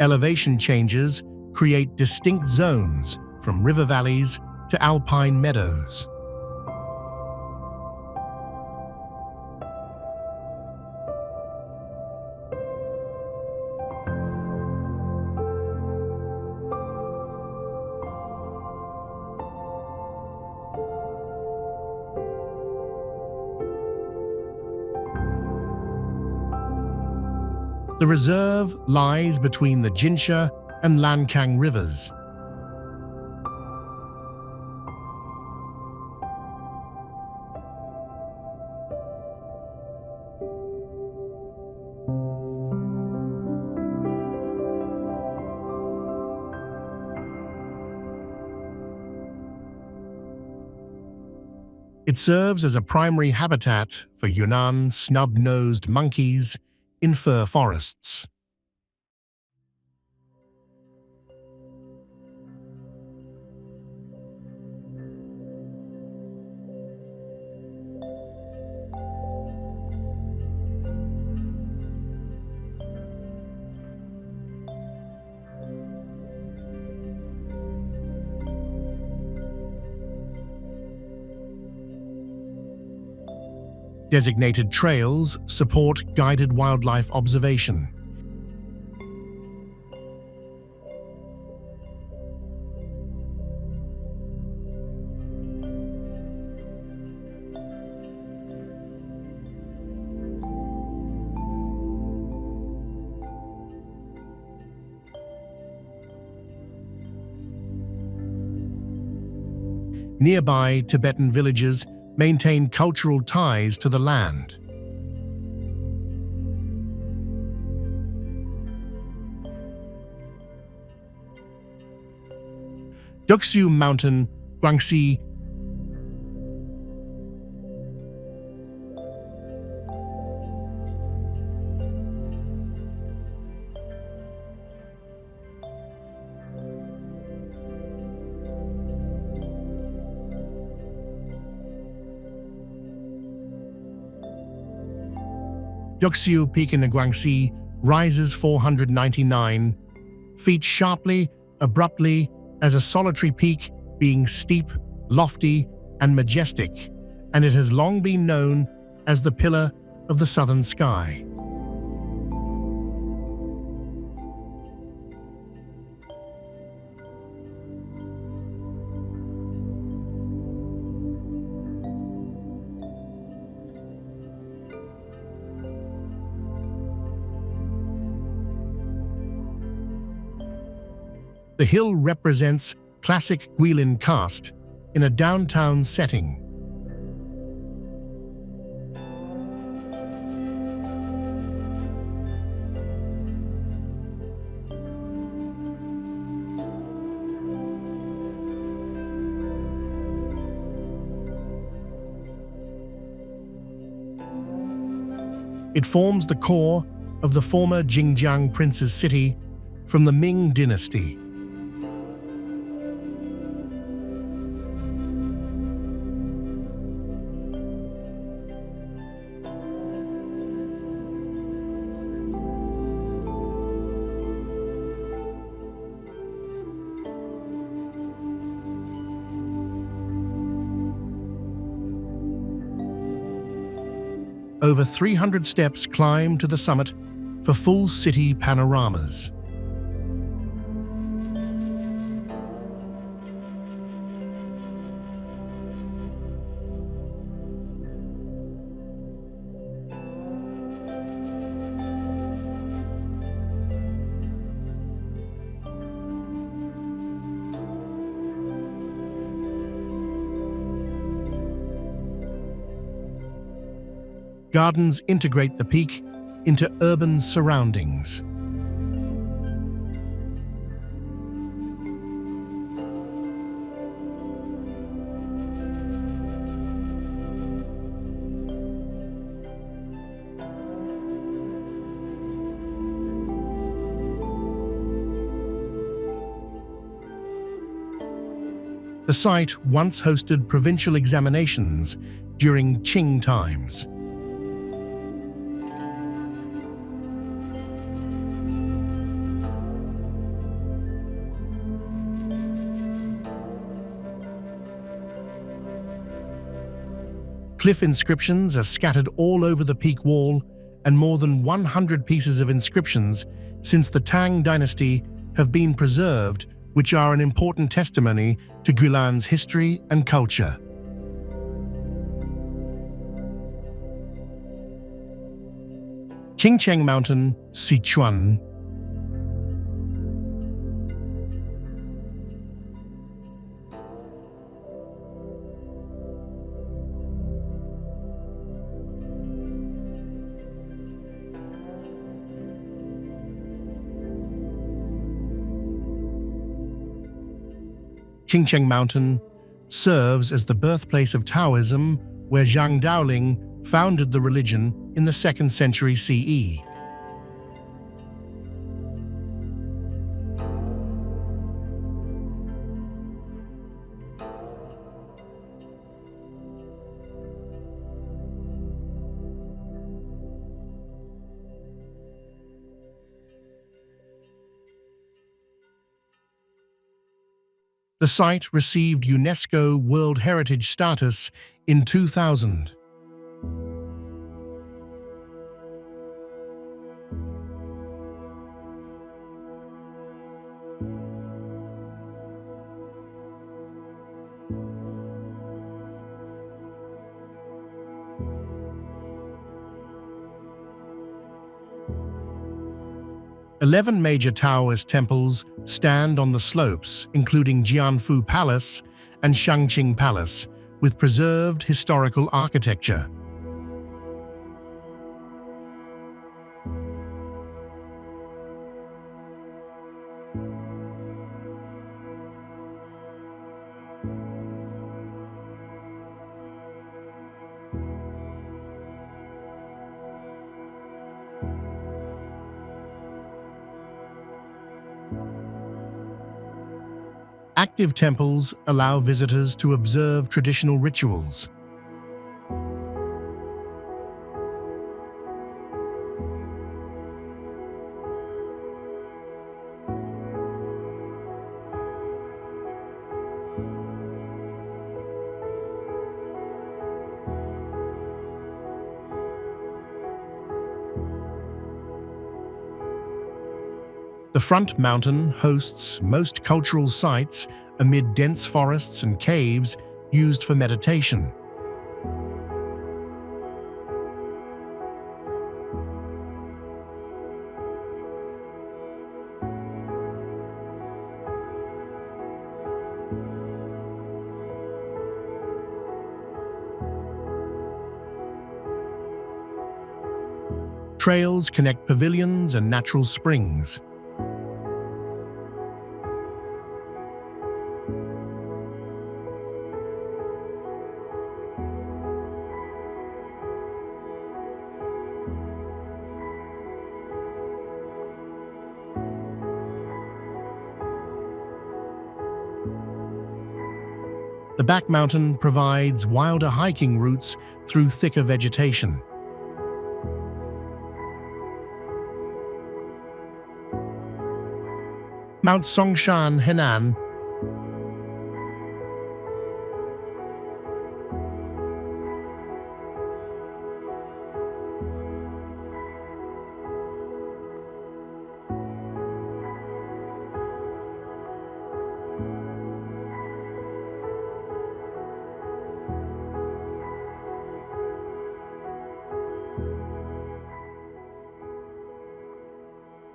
Elevation changes create distinct zones from river valleys to alpine meadows. The reserve lies between the Jinsha and Lancang rivers. It serves as a primary habitat for Yunnan snub-nosed monkeys in fir forests. Designated trails support guided wildlife observation. Nearby Tibetan villages maintain cultural ties to the land. Duxiu Mountain, Guangxi. Duxiu Peak in the Guangxi rises 499 feet sharply, abruptly, as a solitary peak, being steep, lofty, and majestic, and it has long been known as the Pillar of the Southern Sky. The hill represents classic Guilin caste in a downtown setting. It forms the core of the former Xinjiang Prince's city from the Ming dynasty. Over 300 steps climb to the summit for full city panoramas. Gardens integrate the peak into urban surroundings. The site once hosted provincial examinations during Qing times. Cliff inscriptions are scattered all over the peak wall, and more than 100 pieces of inscriptions since the Tang dynasty have been preserved, which are an important testimony to Guilan's history and culture. Qingcheng Mountain, Sichuan. Qingcheng Mountain serves as the birthplace of Taoism, where Zhang Daoling founded the religion in the 2nd century CE. The site received UNESCO World Heritage status in 2000. Eleven major Taoist temples stand on the slopes, including Jianfu Palace and Shangqing Palace, with preserved historical architecture. Active temples allow visitors to observe traditional rituals. front mountain hosts most cultural sites amid dense forests and caves used for meditation. Trails connect pavilions and natural springs. The back mountain provides wilder hiking routes through thicker vegetation. Mount Songshan, Henan.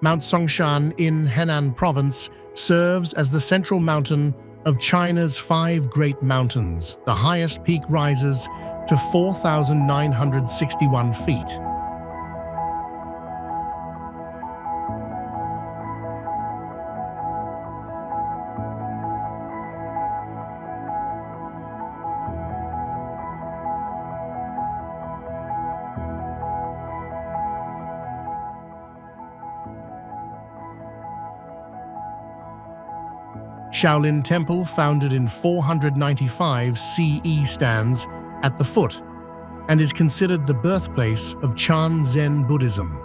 Mount Songshan in Henan Province serves as the central mountain of China's 5 Great Mountains. The highest peak rises to 4,961 feet. Shaolin Temple, founded in 495 CE, stands at the foot and is considered the birthplace of Chan Zen Buddhism.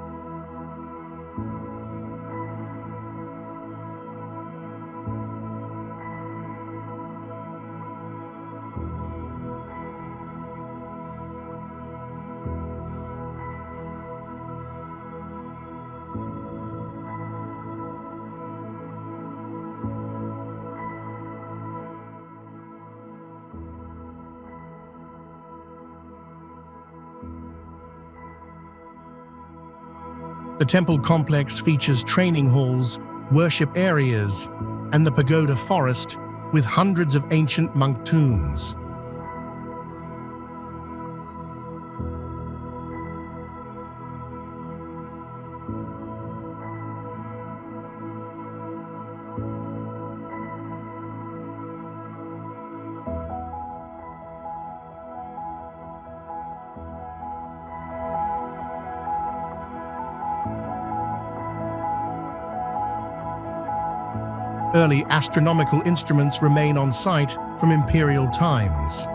The temple complex features training halls, worship areas, and the pagoda forest with hundreds of ancient monk tombs. Early astronomical instruments remain on site from imperial times.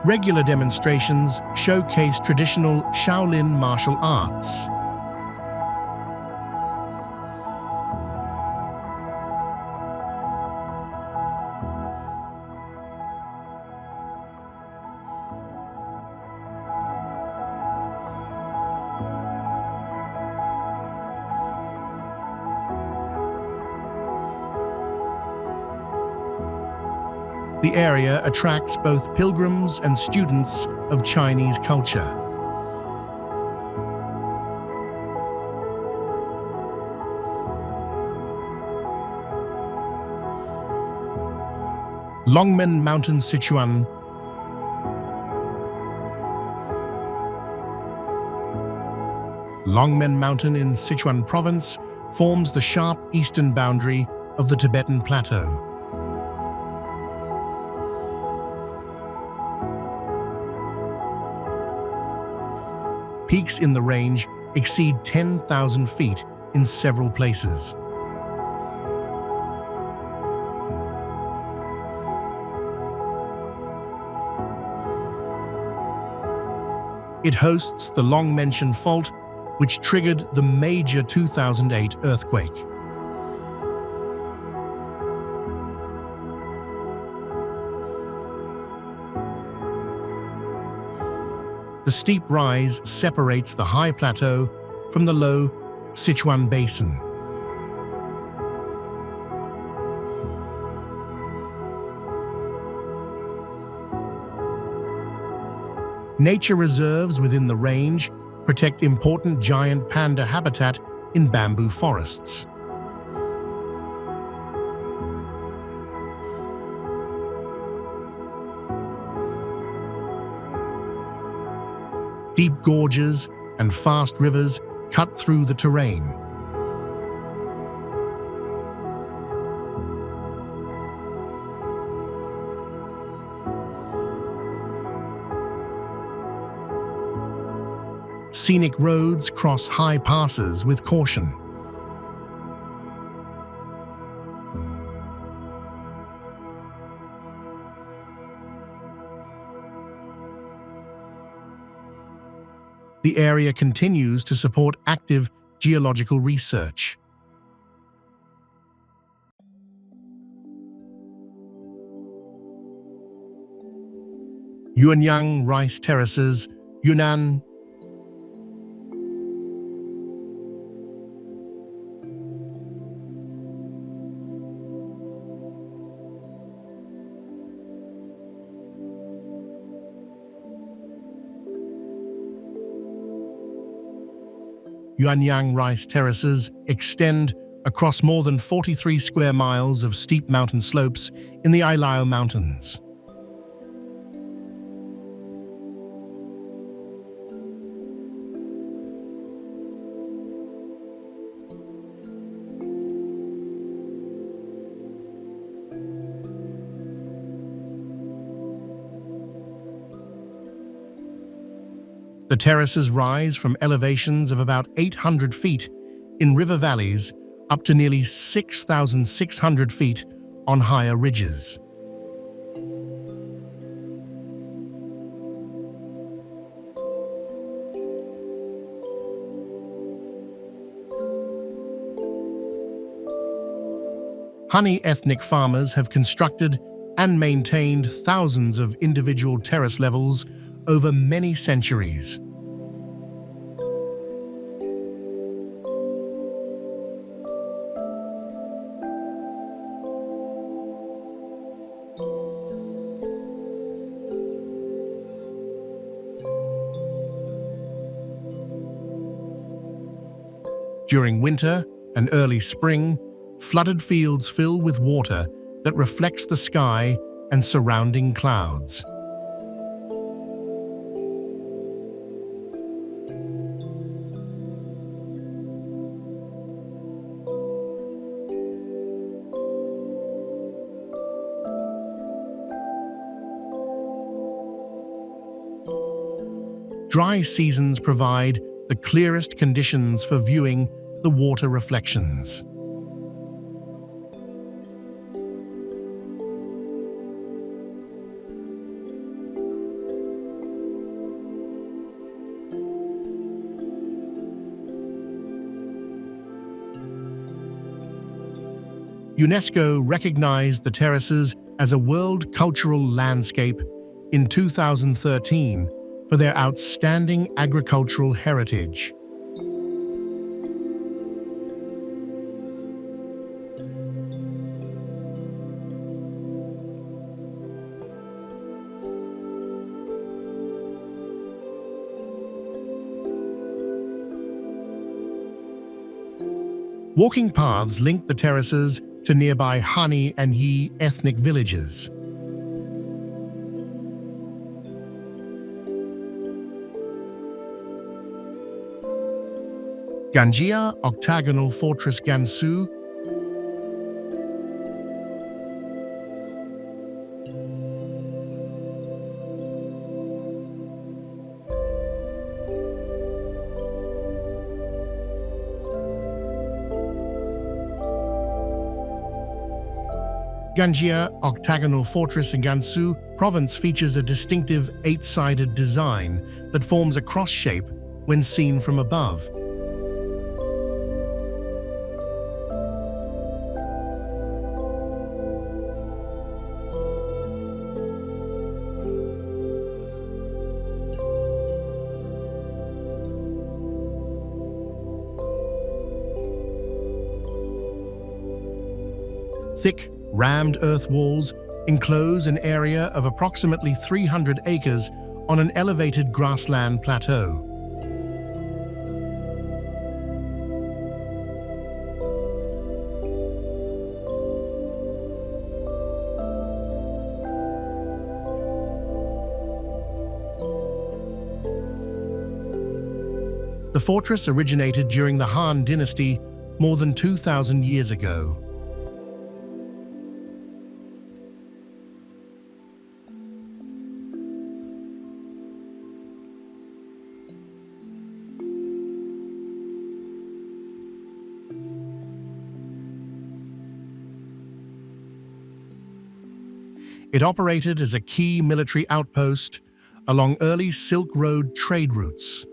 Regular demonstrations showcase traditional Shaolin martial arts. The area attracts both pilgrims and students of Chinese culture. Longmen Mountain, Sichuan. Longmen Mountain in Sichuan Province forms the sharp eastern boundary of the Tibetan Plateau. Peaks in the range exceed 10,000 feet in several places. It hosts the long-mentioned fault, which triggered the major 2008 earthquake. The steep rise separates the high plateau from the low Sichuan Basin. Nature reserves within the range protect important giant panda habitat in bamboo forests. Deep gorges and fast rivers cut through the terrain. Scenic roads cross high passes with caution. The area continues to support active geological research. Yuanyang rice terraces, Yunnan. Yuanyang rice terraces extend across more than 43 square miles of steep mountain slopes in the Ailao Mountains. The terraces rise from elevations of about 800 feet in river valleys up to nearly 6,600 feet on higher ridges. Hani ethnic farmers have constructed and maintained thousands of individual terrace levels over many centuries. During winter and early spring, flooded fields fill with water that reflects the sky and surrounding clouds. Dry seasons provide the clearest conditions for viewing the water reflections. UNESCO recognized the terraces as a World Cultural Landscape in 2013 for their outstanding agricultural heritage. Walking paths link the terraces to nearby Hani and Yi ethnic villages. Ganjia Octagonal Fortress Gansu, Zhangjiajie octagonal fortress in Gansu province features a distinctive eight-sided design that forms a cross shape when seen from above. Thick, rammed earth walls enclose an area of approximately 300 acres on an elevated grassland plateau. The fortress originated during the Han Dynasty more than 2,000 years ago. It operated as a key military outpost along early Silk Road trade routes.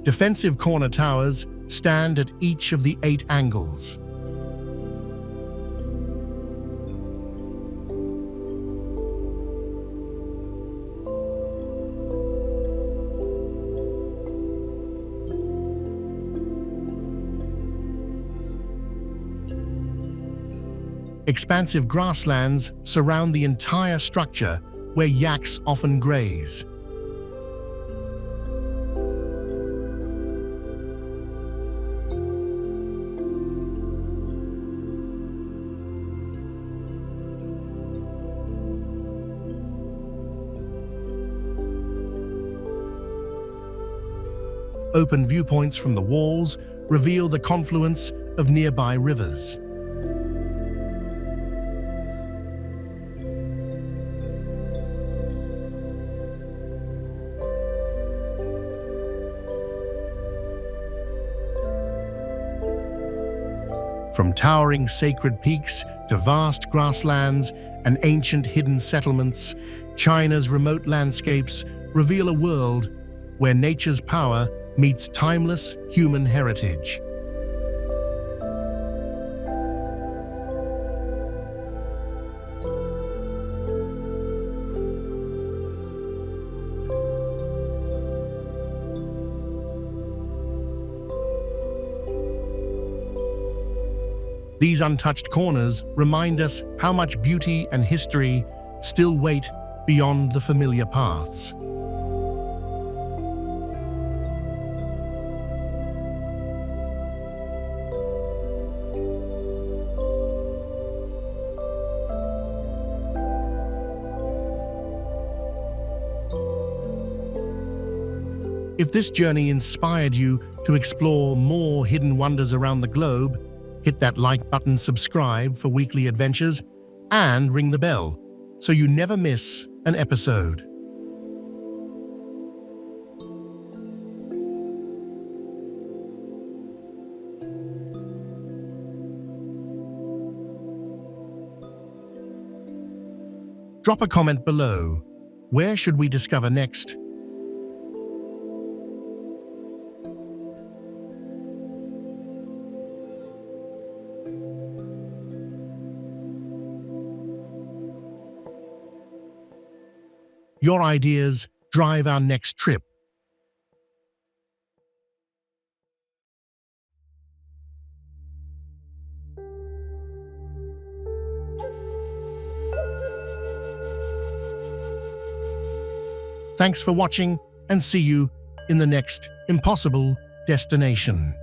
Defensive corner towers stand at each of the 8 angles. Expansive grasslands surround the entire structure, where yaks often graze. Open viewpoints from the walls reveal the confluence of nearby rivers. From towering sacred peaks to vast grasslands and ancient hidden settlements, China's remote landscapes reveal a world where nature's power meets timeless human heritage. These untouched corners remind us how much beauty and history still wait beyond the familiar paths. If this journey inspired you to explore more hidden wonders around the globe, hit that like button, subscribe for weekly adventures, and ring the bell so you never miss an episode. Drop a comment below. Where should we discover next? Your ideas drive our next trip. Thanks for watching, and see you in the next impossible destination.